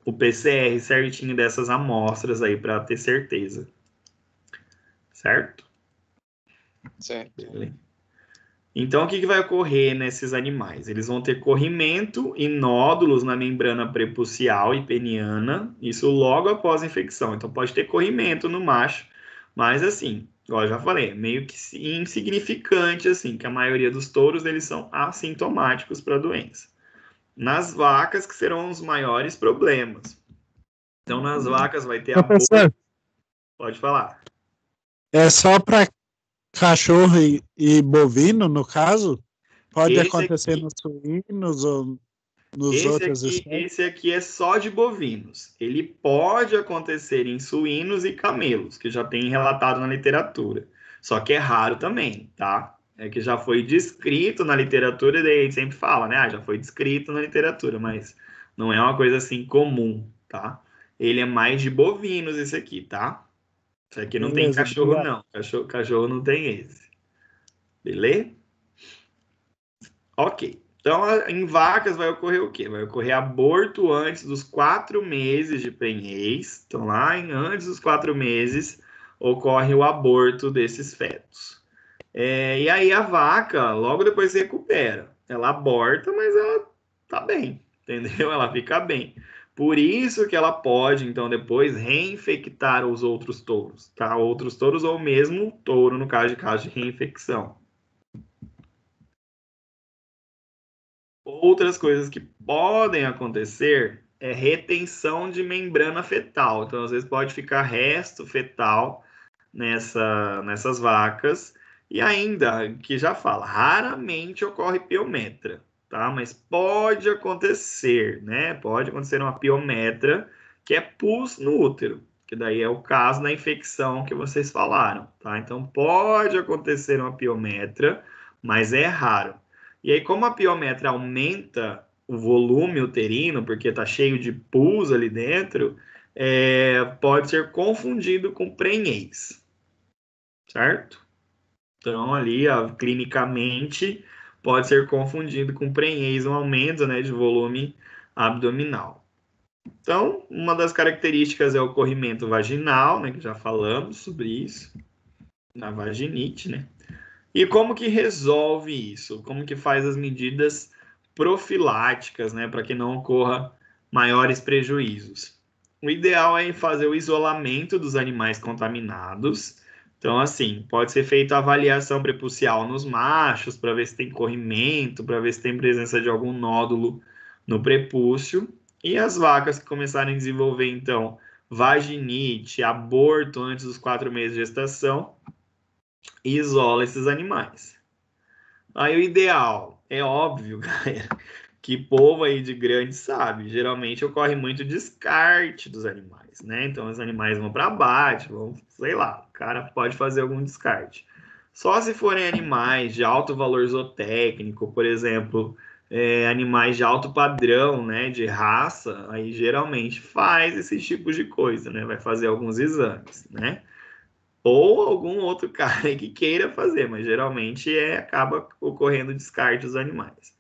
o PCR certinho dessas amostras aí para ter certeza. Certo? Certo. Beleza. Então, o que vai ocorrer nesses animais? Eles vão ter corrimento e nódulos na membrana prepucial e peniana, isso logo após a infecção. Então, pode ter corrimento no macho, mas assim, igual eu já falei, meio que insignificante, assim, que a maioria dos touros, eles são assintomáticos para a doença. Nas vacas que serão os maiores problemas. Então, nas vacas vai ter Professor, Pode falar. é só para cachorro e bovino, no caso? Pode acontecer nos suínos ou nos outros espécies? Esse aqui é só de bovinos. Ele pode acontecer em suínos e camelos, que já tem relatado na literatura. Só que é raro também, tá? É que já foi descrito na literatura, e daí a gente sempre fala, né? Ah, já foi descrito na literatura, mas não é uma coisa assim comum, tá? Ele é mais de bovinos, esse aqui, tá? Isso aqui não tem Beleza, cachorro, obrigado. não. Cachorro não tem esse. Beleza? Ok. Então, em vacas vai ocorrer o quê? Vai ocorrer aborto antes dos 4 meses de prenhez. Então, antes dos 4 meses, ocorre o aborto desses fetos. E aí a vaca, logo depois se recupera. Ela aborta, mas ela tá bem, entendeu? Ela fica bem. Por isso que ela pode, então, depois reinfectar os outros touros, tá? Outros touros ou mesmo touro, no caso de reinfecção. Outras coisas que podem acontecer é retenção de membrana fetal. Então, às vezes pode ficar resto fetal nessas vacas. E ainda, que já fala, raramente ocorre piometra, tá? Mas pode acontecer, né? Pode acontecer uma piometra, que é pus no útero, que daí é o caso da infecção que vocês falaram, tá? Então, pode acontecer uma piometra, mas é raro. E aí, como a piometra aumenta o volume uterino, porque está cheio de pus ali dentro, pode ser confundido com prenhez, certo? Então, ali, clinicamente, pode ser confundido com prenhez, um aumento, né, de volume abdominal. Então, uma das características é o corrimento vaginal, né, que já falamos sobre isso, na vaginite, né? E como que resolve isso? Como que faz as medidas profiláticas, né, para que não ocorra maiores prejuízos? O ideal é fazer o isolamento dos animais contaminados. Então, assim, pode ser feita a avaliação prepucial nos machos para ver se tem corrimento, para ver se tem presença de algum nódulo no prepúcio. E as vacas que começarem a desenvolver, então, vaginite, aborto antes dos 4 meses de gestação, isola esses animais. Aí o ideal, é óbvio, galera, que povo aí de grande sabe, geralmente ocorre muito descarte dos animais, né? Então os animais vão para abate, vão, sei lá, o cara pode fazer algum descarte. Só se forem animais de alto valor zootécnico, por exemplo, animais de alto padrão, né, de raça, aí geralmente faz esses tipos de coisa, né? Vai fazer alguns exames, né? Ou algum outro cara que queira fazer, mas geralmente acaba ocorrendo descarte dos animais.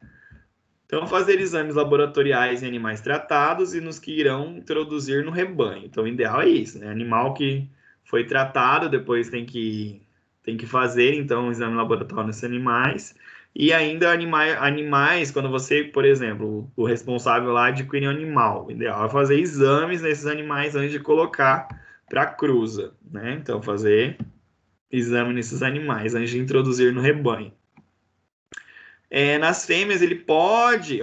Então, fazer exames laboratoriais em animais tratados e nos que irão introduzir no rebanho. Então, o ideal é isso, né? Animal que foi tratado, depois tem que fazer, então, um exame laboratorial nesses animais. E ainda animais, quando você, por exemplo, o responsável lá adquire um animal, o ideal é fazer exames nesses animais antes de colocar para cruza, né? Então, fazer exame nesses animais antes de introduzir no rebanho. Nas fêmeas, ele pode,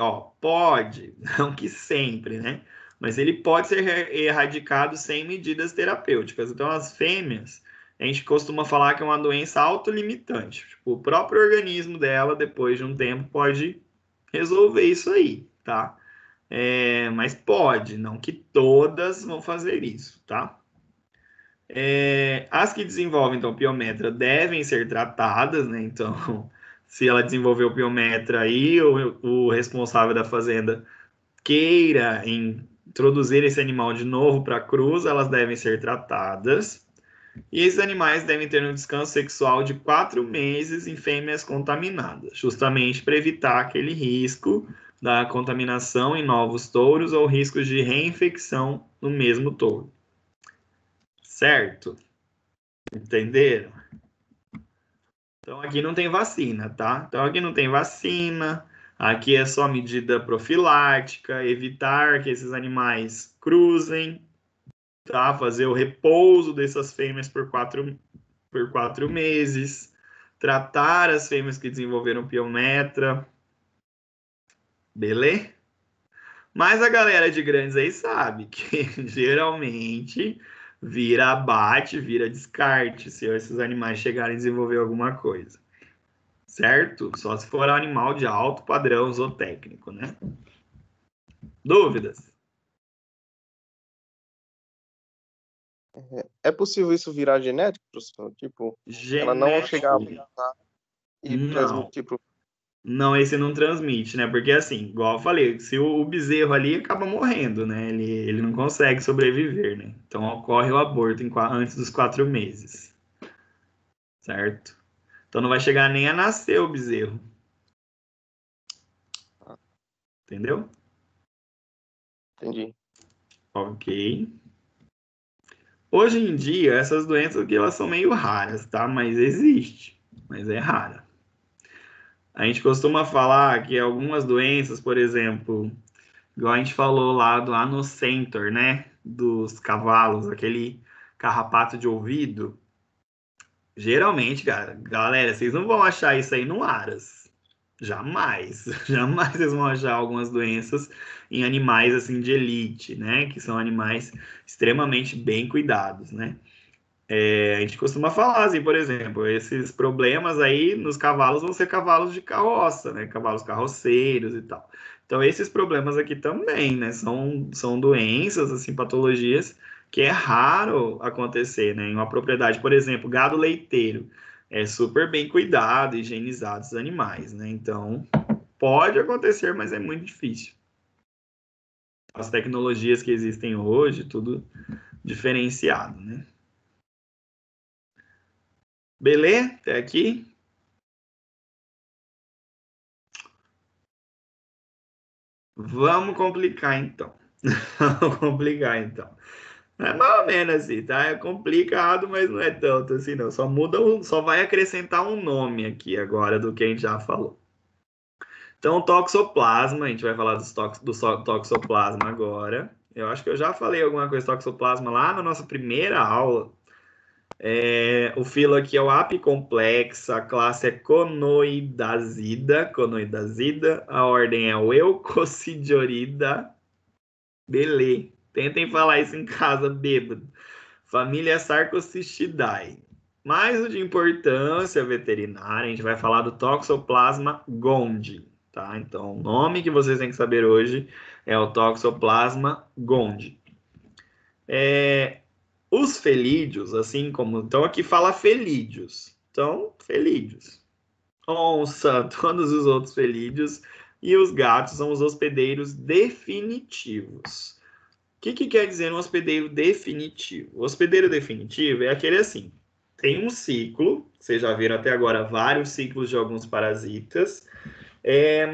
não que sempre, né? Mas ele pode ser erradicado sem medidas terapêuticas. Então, as fêmeas, a gente costuma falar que é uma doença autolimitante. Tipo, o próprio organismo dela, depois de um tempo, pode resolver isso aí, tá? Mas pode, não que todas vão fazer isso, tá? As que desenvolvem, então, piometra devem ser tratadas, né? Então, se ela desenvolveu piometra e o responsável da fazenda queira introduzir esse animal de novo para a cruz, elas devem ser tratadas. E esses animais devem ter um descanso sexual de 4 meses em fêmeas contaminadas, justamente para evitar aquele risco da contaminação em novos touros ou riscos de reinfecção no mesmo touro. Certo? Entenderam? Então, aqui não tem vacina, tá? Então, aqui não tem vacina. Aqui é só medida profilática, evitar que esses animais cruzem, tá? Fazer o repouso dessas fêmeas por 4 meses. Tratar as fêmeas que desenvolveram piometra. Beleza? Mas a galera de grandes aí sabe que geralmente vira abate, vira descarte, se esses animais chegarem a desenvolver alguma coisa. Certo? Só se for um animal de alto padrão zootécnico, né? Dúvidas? É possível isso virar genético, professor? Tipo, ela não chegar a apontar e transmitir pro... Não, esse não transmite, né? Porque assim, igual eu falei, se o bezerro ali acaba morrendo, né? Ele não consegue sobreviver, né? Então ocorre o aborto antes dos 4 meses. Certo? Então não vai chegar nem a nascer o bezerro. Entendeu? Entendi. Ok. Hoje em dia, essas doenças aqui, elas são meio raras, tá? Mas existe. Mas é rara. A gente costuma falar que algumas doenças, por exemplo, igual a gente falou lá no center, né? Dos cavalos, aquele carrapato de ouvido. Geralmente, galera, vocês não vão achar isso aí no Aras. Jamais. Jamais vocês vão achar algumas doenças em animais assim de elite, né? Que são animais extremamente bem cuidados, né? A gente costuma falar assim, por exemplo, esses problemas aí nos cavalos vão ser cavalos de carroça, né? Cavalos carroceiros e tal. Então, esses problemas aqui também, né? São doenças, assim, patologias que é raro acontecer, né? Em uma propriedade, por exemplo, gado leiteiro. É super bem cuidado, higienizado os animais, né? Então, pode acontecer, mas é muito difícil. As tecnologias que existem hoje, tudo diferenciado, né? Beleza? Até aqui? Vamos complicar, então. Vamos complicar, então. É mais ou menos assim, tá? É complicado, mas não é tanto assim, não. Só vai acrescentar um nome aqui agora do que a gente já falou. Então, toxoplasma, a gente vai falar do toxoplasma agora. Eu acho que eu já falei alguma coisa de toxoplasma lá na nossa primeira aula. O filo aqui é o apicomplexo, a classe é conoidazida, a ordem é o Eucocidiorida. Beleza. Tentem falar isso em casa, bêbado. Família Sarcocistidae. Mais o de importância veterinária, a gente vai falar do Toxoplasma gondii, tá? Então, o nome que vocês têm que saber hoje é o Toxoplasma gondii. Os felídeos, assim como... Então, aqui fala felídeos. Então, felídeos. Onça, todos os outros felídeos. E os gatos são os hospedeiros definitivos. O que quer dizer um hospedeiro definitivo? O hospedeiro definitivo é aquele assim, tem um ciclo, vocês já viram até agora vários ciclos de alguns parasitas,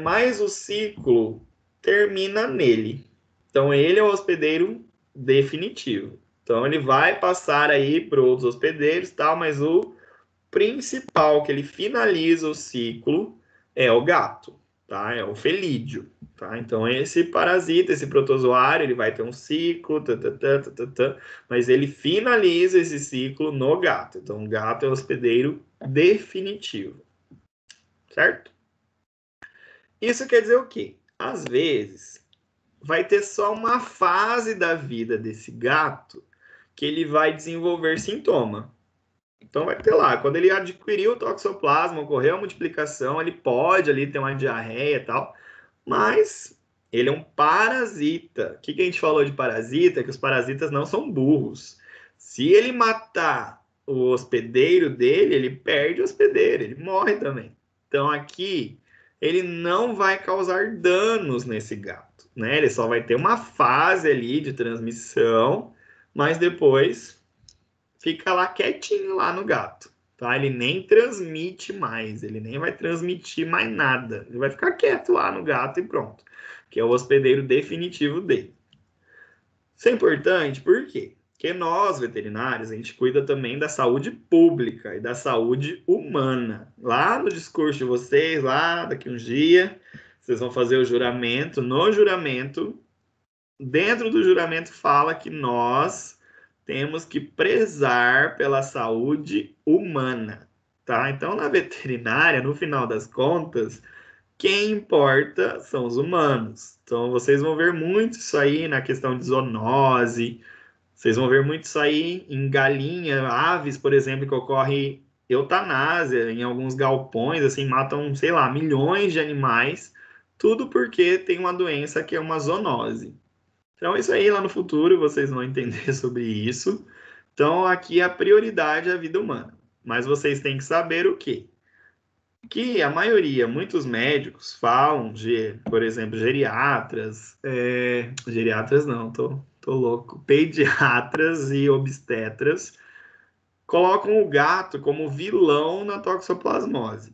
mas o ciclo termina nele. Então, ele é o hospedeiro definitivo. Então, ele vai passar aí para outros hospedeiros, tal, mas o principal que ele finaliza o ciclo é o gato, tá? É o felídeo, tá? Então, esse parasita, esse protozoário, ele vai ter um ciclo, mas ele finaliza esse ciclo no gato. Então, o gato é o hospedeiro definitivo, certo? Isso quer dizer o quê? Às vezes, vai ter só uma fase da vida desse gato que ele vai desenvolver sintoma. Então vai ter lá, quando ele adquiriu o toxoplasma, ocorreu a multiplicação, ele pode ali ter uma diarreia e tal, mas ele é um parasita. O que a gente falou de parasita? Que os parasitas não são burros. Se ele matar o hospedeiro dele, ele perde o hospedeiro, ele morre também. Então aqui ele não vai causar danos nesse gato, né? Ele só vai ter uma fase ali de transmissão, mas depois fica lá quietinho lá no gato, tá? Ele nem transmite mais, ele nem vai transmitir mais nada. Ele vai ficar quieto lá no gato e pronto, que é o hospedeiro definitivo dele. Isso é importante, por quê? Porque nós, veterinários, a gente cuida também da saúde pública e da saúde humana. Lá no discurso de vocês, lá daqui uns dias, vocês vão fazer o juramento. No juramento, dentro do juramento fala que nós temos que prezar pela saúde humana, tá? Então, na veterinária, no final das contas, quem importa são os humanos. Então, vocês vão ver muito isso aí na questão de zoonose, vocês vão ver muito isso aí em galinha, aves, por exemplo, que ocorre eutanásia em alguns galpões, assim, matam, sei lá, milhões de animais, tudo porque tem uma doença que é uma zoonose. Então, isso aí lá no futuro vocês vão entender sobre isso. Então, aqui a prioridade é a vida humana. Mas vocês têm que saber o quê? Que a maioria, muitos médicos falam de, por exemplo, geriatras, geriatras não, tô louco, pediatras e obstetras, colocam o gato como vilão na toxoplasmose.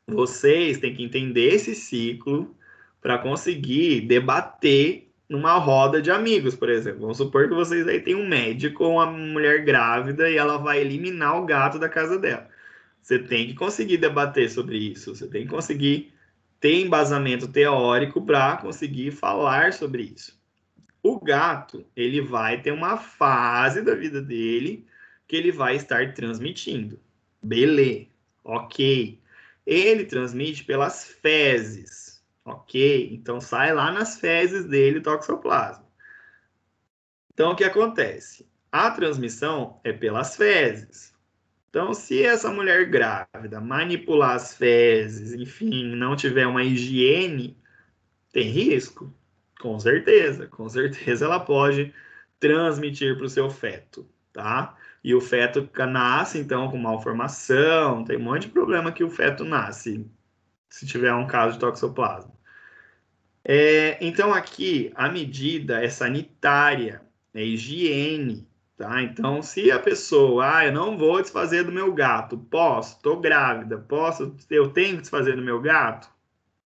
Vocês têm que entender esse ciclo para conseguir debater numa roda de amigos, por exemplo. Vamos supor que vocês aí têm um médico ou uma mulher grávida e ela vai eliminar o gato da casa dela. Você tem que conseguir debater sobre isso. Você tem que conseguir ter embasamento teórico para conseguir falar sobre isso. O gato, ele vai ter uma fase da vida dele que ele vai estar transmitindo. Beleza, ok. Ele transmite pelas fezes, ok. Então sai lá nas fezes dele o toxoplasma. Então o que acontece? A transmissão é pelas fezes. Então, se essa mulher grávida manipular as fezes, enfim, não tiver uma higiene, tem risco? Com certeza ela pode transmitir para o seu feto, tá? E o feto nasce, então, com malformação, tem um monte de problema que o feto nasce, se tiver um caso de toxoplasma. Então, aqui, a medida é sanitária, é higiene, tá? Então, se a pessoa, eu não vou desfazer do meu gato, posso, tô grávida, eu tenho que desfazer do meu gato?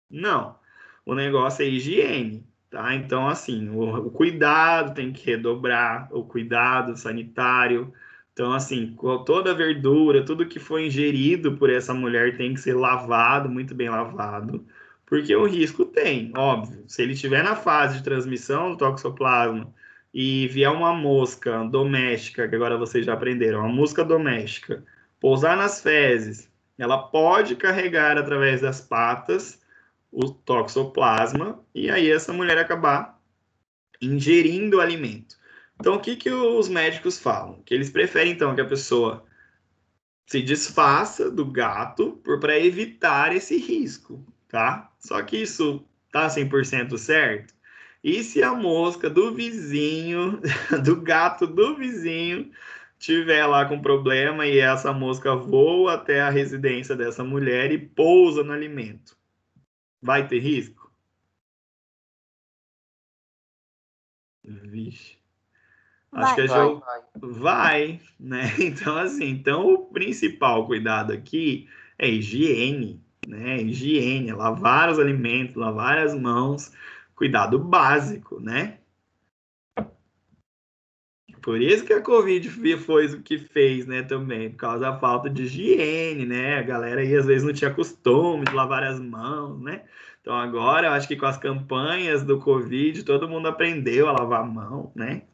Não. O negócio é higiene, tá? Então, assim, o cuidado tem que redobrar, o cuidado sanitário. Então, assim, toda a verdura, tudo que foi ingerido por essa mulher tem que ser lavado, muito bem lavado, porque o risco tem, óbvio. Se ele estiver na fase de transmissão do toxoplasma e vier uma mosca doméstica, que agora vocês já aprenderam, uma mosca doméstica, pousar nas fezes, ela pode carregar através das patas o toxoplasma e aí essa mulher acabar ingerindo o alimento. Então, o que os médicos falam? Que eles preferem, então, que a pessoa se desfaça do gato para evitar esse risco, tá? Só que isso tá 100% certo? E se a mosca do vizinho, do gato do vizinho, tiver lá com problema e essa mosca voa até a residência dessa mulher e pousa no alimento? Vai ter risco? Vixe. Acho que vai, né? Então, assim, o principal cuidado aqui é higiene, né? Higiene, lavar os alimentos, lavar as mãos, cuidado básico, né? Por isso que a Covid foi o que fez, né, também, por causa da falta de higiene, né? A galera aí às vezes não tinha costume de lavar as mãos, né? Então agora eu acho que com as campanhas do Covid todo mundo aprendeu a lavar a mão, né?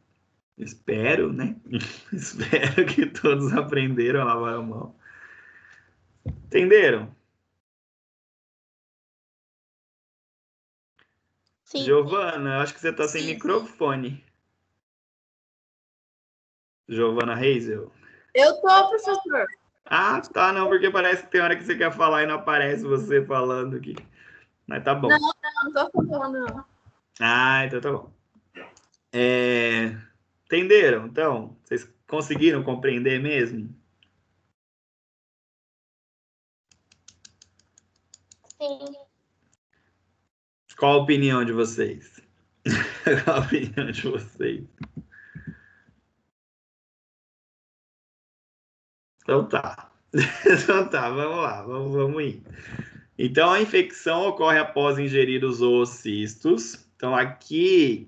Espero, né? Espero que todos aprenderam a lavar a mão. Entenderam? Sim. Giovana, eu acho que você está sem microfone. Giovana Hazel. Eu tô, professor. Ah, tá, não, porque parece que tem hora que você quer falar e não aparece você falando aqui. Mas tá bom. Não tô falando, não. Ah, então tá bom. Entenderam? Então, vocês conseguiram compreender mesmo? Sim. Qual a opinião de vocês? Qual a opinião de vocês? Então tá. Então tá, vamos lá, vamos ir. Então, a infecção ocorre após ingerir os oocistos. Então, aqui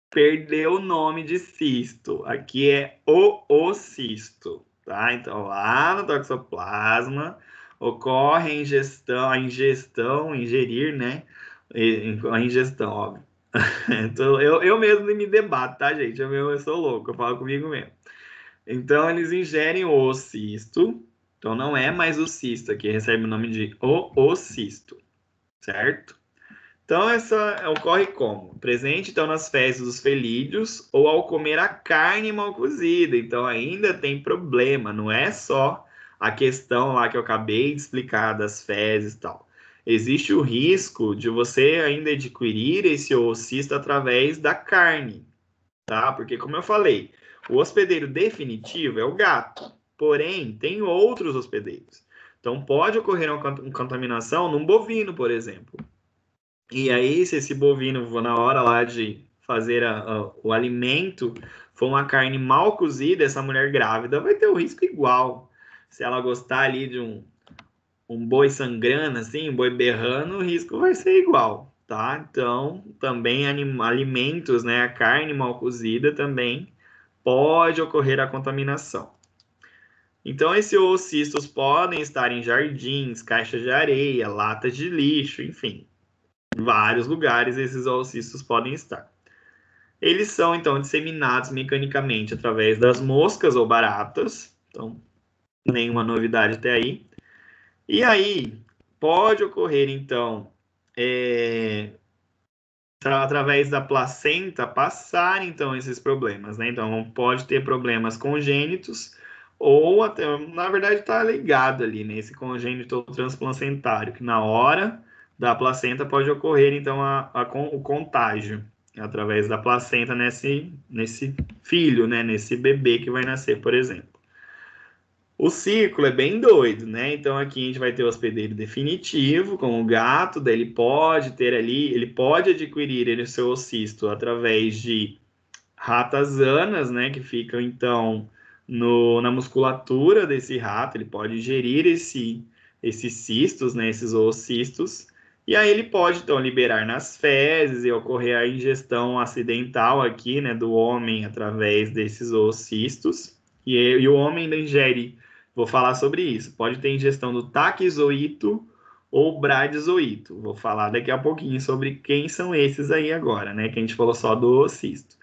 perdeu o nome de cisto. Aqui é oocisto, tá? Então, lá no toxoplasma ocorre a ingestão, ingerir, né? A ingestão, óbvio. Então, eu mesmo me debato, tá, gente? Eu sou louco, eu falo comigo mesmo. Então, eles ingerem o oocisto. Então, não é mais o cisto, aqui recebe o nome de oocisto, certo? Então, essa ocorre como? Presente, então, nas fezes dos felídeos ou ao comer a carne mal cozida. Então, ainda tem problema, não é só a questão lá que eu acabei de explicar das fezes e tal. Existe o risco de você ainda adquirir esse oocisto através da carne, tá? Porque, como eu falei, o hospedeiro definitivo é o gato, porém, tem outros hospedeiros. Então, pode ocorrer uma contaminação num bovino, por exemplo. E aí, se esse bovino, na hora lá de fazer o alimento, for uma carne mal cozida, essa mulher grávida vai ter o risco igual. Se ela gostar ali de um boi sangrando, assim, um boi berrando, o risco vai ser igual, tá? Então, também alimentos, né, a carne mal cozida também pode ocorrer a contaminação. Então, esses oocistos podem estar em jardins, caixas de areia, latas de lixo, enfim. Em vários lugares esses oocistos podem estar. Eles são, então, disseminados mecanicamente através das moscas ou baratas. Então, nenhuma novidade até aí. E aí, pode ocorrer, então, através da placenta, passar, então, esses problemas, né? Então, pode ter problemas congênitos, ou até, na verdade, está ligado ali, né? Esse congênito ou transplacentário, que na hora da placenta pode ocorrer, então, o contágio através da placenta nesse filho, né? Nesse bebê que vai nascer, por exemplo. O ciclo é bem doido, né? Então aqui a gente vai ter o hospedeiro definitivo, com o gato, daí ele pode ter ali, ele pode adquirir o seu oocisto através de ratazanas, né? Que ficam então na musculatura desse rato, ele pode ingerir esses cistos, né? Esses oocistos. E aí ele pode então liberar nas fezes e ocorrer a ingestão acidental aqui, né? Do homem através desses oocistos. E o homem ainda ingere. Vou falar sobre isso. Pode ter ingestão do taquizoito ou bradizoito. Vou falar daqui a pouquinho sobre quem são esses aí agora, né? Que a gente falou só do oocisto.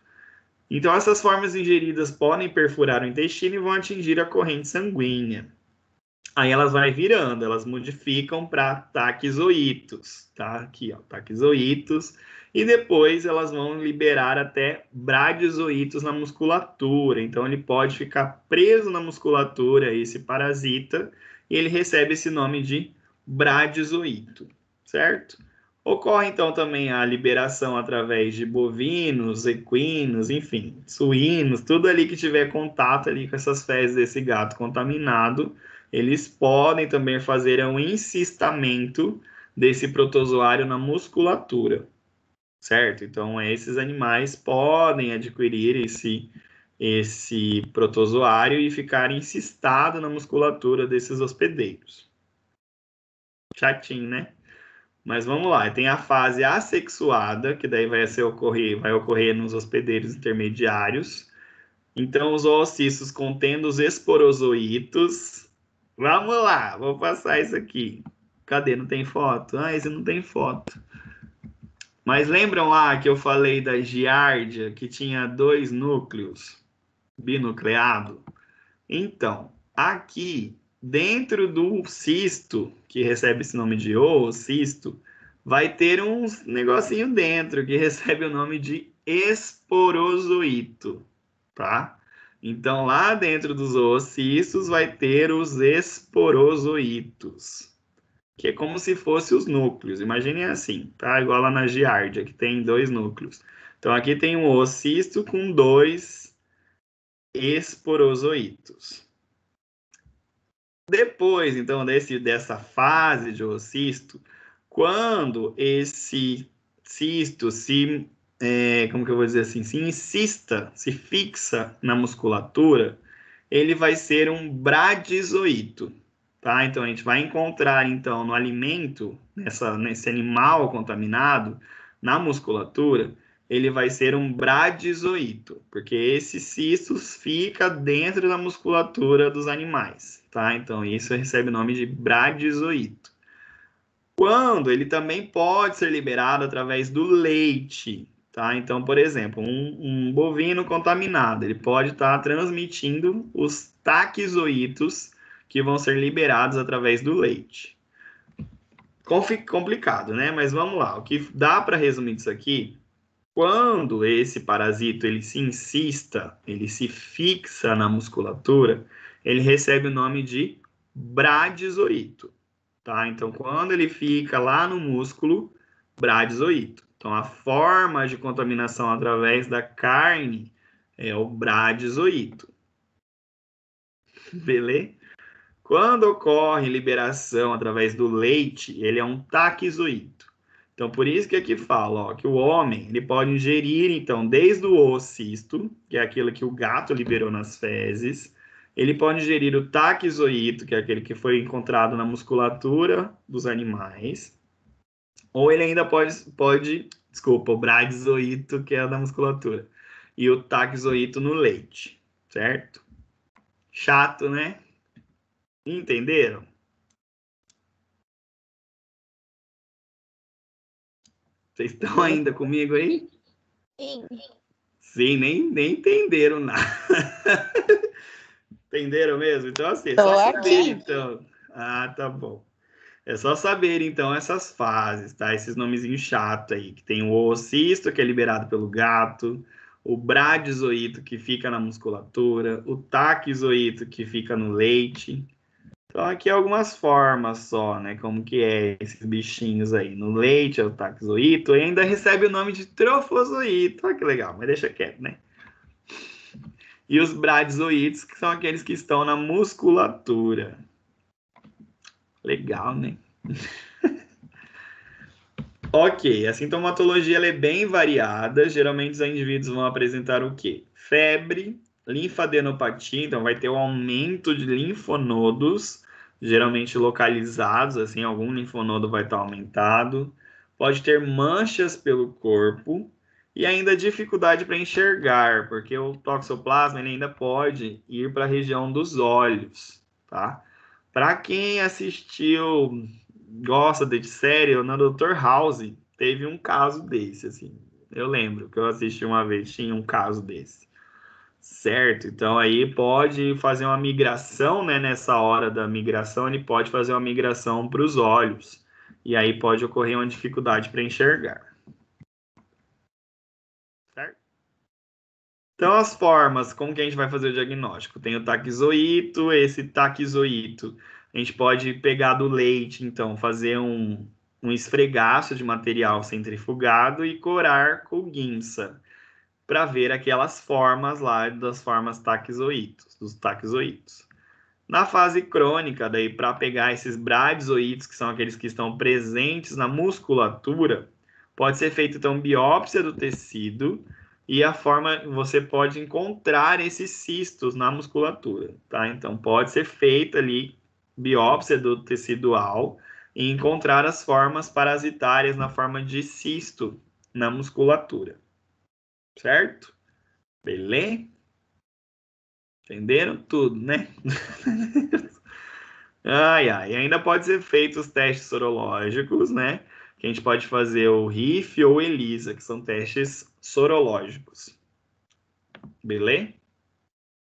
Então, essas formas ingeridas podem perfurar o intestino e vão atingir a corrente sanguínea. Aí elas vão virando, elas modificam para taquizoitos, tá? Aqui, ó, taquizoitos. E depois elas vão liberar até bradizoitos na musculatura. Então ele pode ficar preso na musculatura, esse parasita, e ele recebe esse nome de bradizoito, certo? Ocorre então também a liberação através de bovinos, equinos, enfim, suínos, tudo ali que tiver contato ali com essas fezes desse gato contaminado, eles podem também fazer um encistamento desse protozoário na musculatura, certo? Então, esses animais podem adquirir esse protozoário e ficar encistado na musculatura desses hospedeiros. Chatinho, né? Mas vamos lá, tem a fase assexuada, que daí vai ocorrer nos hospedeiros intermediários. Então, os oocistos contendo os esporozoitos. Vamos lá, vou passar isso aqui. Cadê? Não tem foto? Ah, esse não tem foto. Mas lembram lá que eu falei da giardia, que tinha 2 núcleos binucleado? Então, aqui, dentro do cisto, que recebe esse nome de oocisto, vai ter um negocinho dentro que recebe o nome de esporozoito, tá? Então, lá dentro dos oocistos vai ter os esporozoitos, que é como se fossem os núcleos. Imaginem assim, tá? Igual lá na giardia, que tem 2 núcleos. Então, aqui tem um oocisto com 2 esporozoitos. Depois, então, dessa fase de oocisto, quando esse cisto como que eu vou dizer assim, se insista, se fixa na musculatura, ele vai ser um bradizoito, tá? Então, a gente vai encontrar, então, no alimento, nesse animal contaminado, na musculatura, ele vai ser um bradizoito, porque esse cisto fica dentro da musculatura dos animais, tá? Então, isso recebe o nome de bradizoito. Quando ele também pode ser liberado através do leite, tá? Então, por exemplo, um bovino contaminado, ele pode estar transmitindo os taquizoitos que vão ser liberados através do leite. Complicado, né? Mas vamos lá. O que dá para resumir disso aqui? Quando esse parasito ele se insista, ele se fixa na musculatura, ele recebe o nome de bradizoito, tá? Então, quando ele fica lá no músculo, bradizoito. Então, a forma de contaminação através da carne é o bradizoito. Beleza? Quando ocorre liberação através do leite, ele é um taquizoito. Então, por isso que aqui fala, ó, que o homem ele pode ingerir, então, desde o oocisto, que é aquilo que o gato liberou nas fezes, ele pode ingerir o taquizoito, que é aquele que foi encontrado na musculatura dos animais, ou ele ainda o bradizoito, que é da musculatura, e o taquizoito no leite, certo? Chato, né? Entenderam? Vocês estão ainda comigo aí? Sim. Sim, nem entenderam nada. Entenderam mesmo? Então, assim, é só saber, então. Ah, tá bom. É só saber, então, essas fases, tá? Esses nomezinhos chatos aí, que tem o oocisto, que é liberado pelo gato, o bradizoito, que fica na musculatura, o taquizoito, que fica no leite. Então, aqui algumas formas só, né? Como que é esses bichinhos aí. No leite é o taquizoito, e ainda recebe o nome de trofozoito. Olha que legal, mas deixa quieto, né? E os bradizoitos, que são aqueles que estão na musculatura. Legal, né? Ok, a sintomatologia ela é bem variada. Geralmente os indivíduos vão apresentar o quê? Febre, linfadenopatia, então vai ter o aumento de linfonodos, geralmente localizados, assim, algum linfonodo vai estar aumentado. Pode ter manchas pelo corpo e ainda dificuldade para enxergar, porque o toxoplasma ele ainda pode ir para a região dos olhos, tá? Para quem assistiu gosta de série, na Dr. House teve um caso desse, assim. Eu lembro que eu assisti uma vez, tinha um caso desse. Certo? Então aí pode fazer uma migração, né? Nessa hora da migração, ele pode fazer uma migração para os olhos. E aí pode ocorrer uma dificuldade para enxergar. Certo? Então, as formas, como que a gente vai fazer o diagnóstico? Tem o taquizoito, esse taquizoito. A gente pode pegar do leite, então, fazer um esfregaço de material centrifugado e corar com guinça, para ver aquelas formas lá das formas taquizoitos, dos taquizoitos. Na fase crônica, daí, para pegar esses bradizoitos, que são aqueles que estão presentes na musculatura, pode ser feita, então, biópsia do tecido, e a forma você pode encontrar esses cistos na musculatura, tá? Então pode ser feita ali biópsia do tecidual e encontrar as formas parasitárias na forma de cisto na musculatura. Certo? Beleza? Entenderam tudo, né? Ai, ai. Ainda pode ser feito os testes sorológicos, né? Que a gente pode fazer o RIF ou ELISA, que são testes sorológicos. Beleza?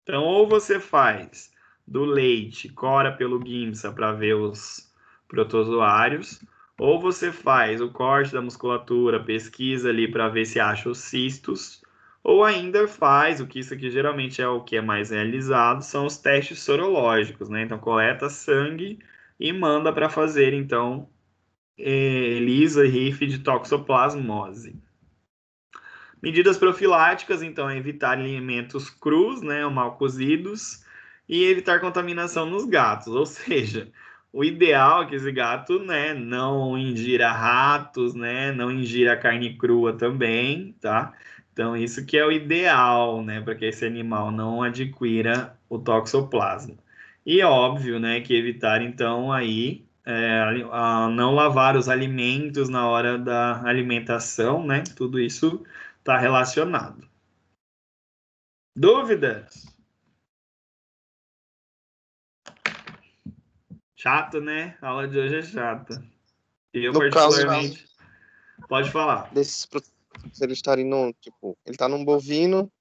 Então, ou você faz do leite, cora pelo guinça para ver os protozoários, ou você faz o corte da musculatura, pesquisa ali para ver se acha os cistos, ou ainda faz, o que isso aqui geralmente é o que é mais realizado, são os testes sorológicos, né? Então, coleta sangue e manda para fazer, então, ELISA e RIF de toxoplasmose. Medidas profiláticas, então, é evitar alimentos crus, né, ou mal cozidos, e evitar contaminação nos gatos. Ou seja, o ideal é que esse gato, né, não ingira ratos, né, não ingira carne crua também, tá? Então, isso que é o ideal, né, para que esse animal não adquira o toxoplasma. E óbvio, né, que evitar, então, aí não lavar os alimentos na hora da alimentação, né? Tudo isso está relacionado. Dúvidas? Chato, né? A aula de hoje é chata. Eu, no particularmente... Caso, pode falar. Desses se eles estarem no, tipo, ele tá num bovino,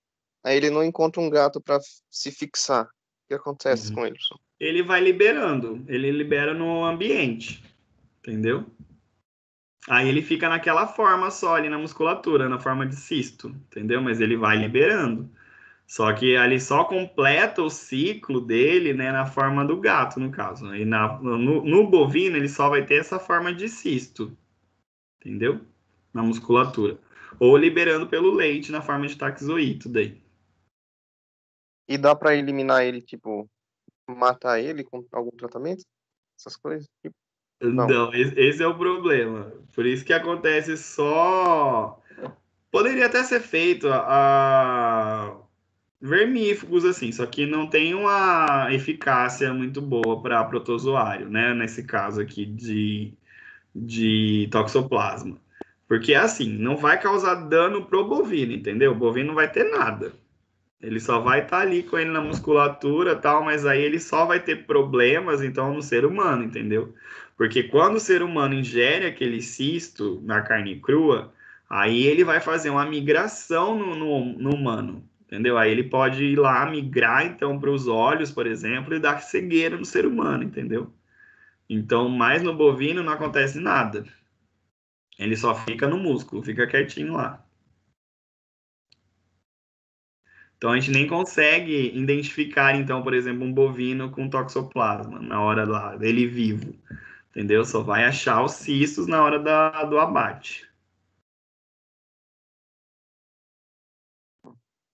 aí ele não encontra um gato para se fixar. O que acontece com ele? Ele vai liberando. Ele libera no ambiente. Entendeu? Aí ele fica naquela forma só ali na musculatura, na forma de cisto. Entendeu? Mas ele vai liberando. Só que ali só completa o ciclo dele, né, na forma do gato, no caso. E no bovino, ele só vai ter essa forma de cisto, entendeu? Na musculatura. Ou liberando pelo leite na forma de taxoíto daí. E dá para eliminar ele, tipo, matar ele com algum tratamento? Essas coisas? Tipo, não, esse é o problema. Por isso que acontece só... Poderia até ser feito a vermífugos, assim, só que não tem uma eficácia muito boa para protozoário, né? Nesse caso aqui de toxoplasma. Porque assim, não vai causar dano pro bovino, entendeu? O bovino não vai ter nada. Ele só vai estar ali com ele na musculatura e tal, mas aí ele só vai ter problemas, então, no ser humano, entendeu? Porque quando o ser humano ingere aquele cisto na carne crua, aí ele vai fazer uma migração no humano, entendeu? Aí ele pode ir lá migrar, então, para os olhos, por exemplo, e dar cegueira no ser humano, entendeu? Então, mais no bovino não acontece nada. Ele só fica no músculo, fica quietinho lá. Então a gente nem consegue identificar, então, por exemplo, um bovino com toxoplasma na hora lá, dele vivo, entendeu? Só vai achar os cistos na hora do abate.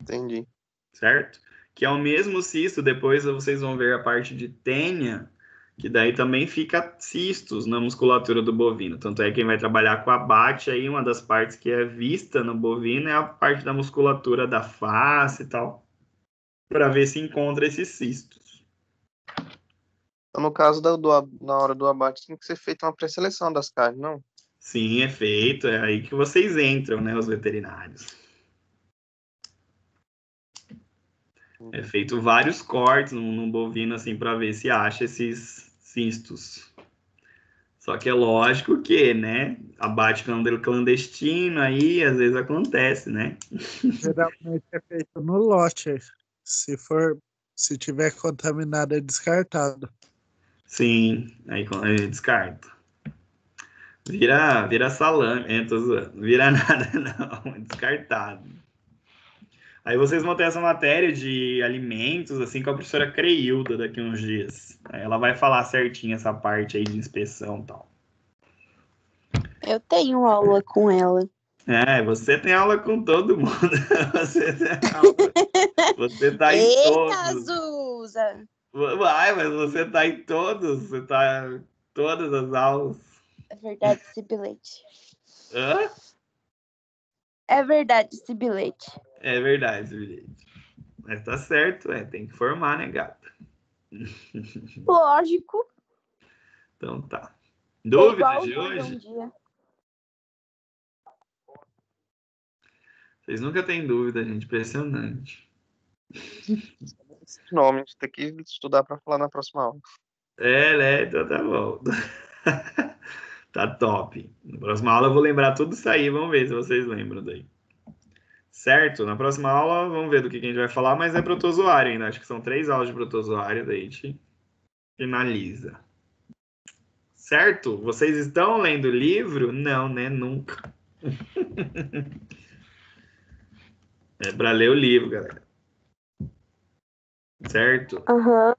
Entendi. Certo? Que é o mesmo cisto, depois vocês vão ver a parte de tênia, que daí também fica cistos na musculatura do bovino. Tanto é que quem vai trabalhar com abate, aí uma das partes que é vista no bovino é a parte da musculatura da face e tal, para ver se encontra esses cistos. Então, no caso na hora do abate, tem que ser feita uma pré-seleção das carnes, não? Sim, é feito. É aí que vocês entram, né, os veterinários. É feito vários cortes num bovino, assim, para ver se acha esses cistos. Só que é lógico que, né, abate clandestino aí, às vezes acontece, né? Geralmente é feito no lote. Se tiver contaminado, é descartado. Sim, aí descarta. Vira salame, tô zoando. Vira nada, não, é descartado. Aí vocês vão ter essa matéria de alimentos, assim, com a professora Creilda daqui uns dias. Aí ela vai falar certinho essa parte aí de inspeção e tal. Eu tenho aula com ela. É, você tem aula com todo mundo. Você tá em Eita, todos. Zuza! Vai, mas você tá em todos. Você tá em todas as aulas. É verdade esse bilhete. Hã? É verdade esse bilhete. É verdade, bilhete. Mas tá certo, tem que formar, né, gata? Lógico. Então tá. É Dúvidas igual de nós hoje? um dia. Vocês nunca têm dúvida, gente. Impressionante. Nome, a gente tem que estudar para falar na próxima aula. Né? Então tá bom. Tá top. Na próxima aula eu vou lembrar tudo isso aí. Vamos ver se vocês lembram daí. Certo? Na próxima aula vamos ver do que a gente vai falar, mas é protozoário ainda. Acho que são 3 aulas de protozoário, daí a gente finaliza. Certo? Vocês estão lendo o livro? Não, né? Nunca. É para ler o livro, galera. Certo? Aham.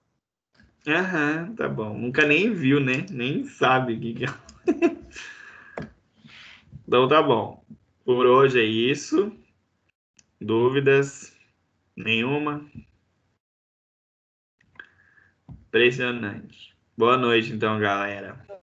Aham, tá bom. Nunca nem viu, né? Nem sabe o que é. Então tá bom. Por hoje é isso. Dúvidas? Nenhuma? Impressionante. Boa noite, então, galera.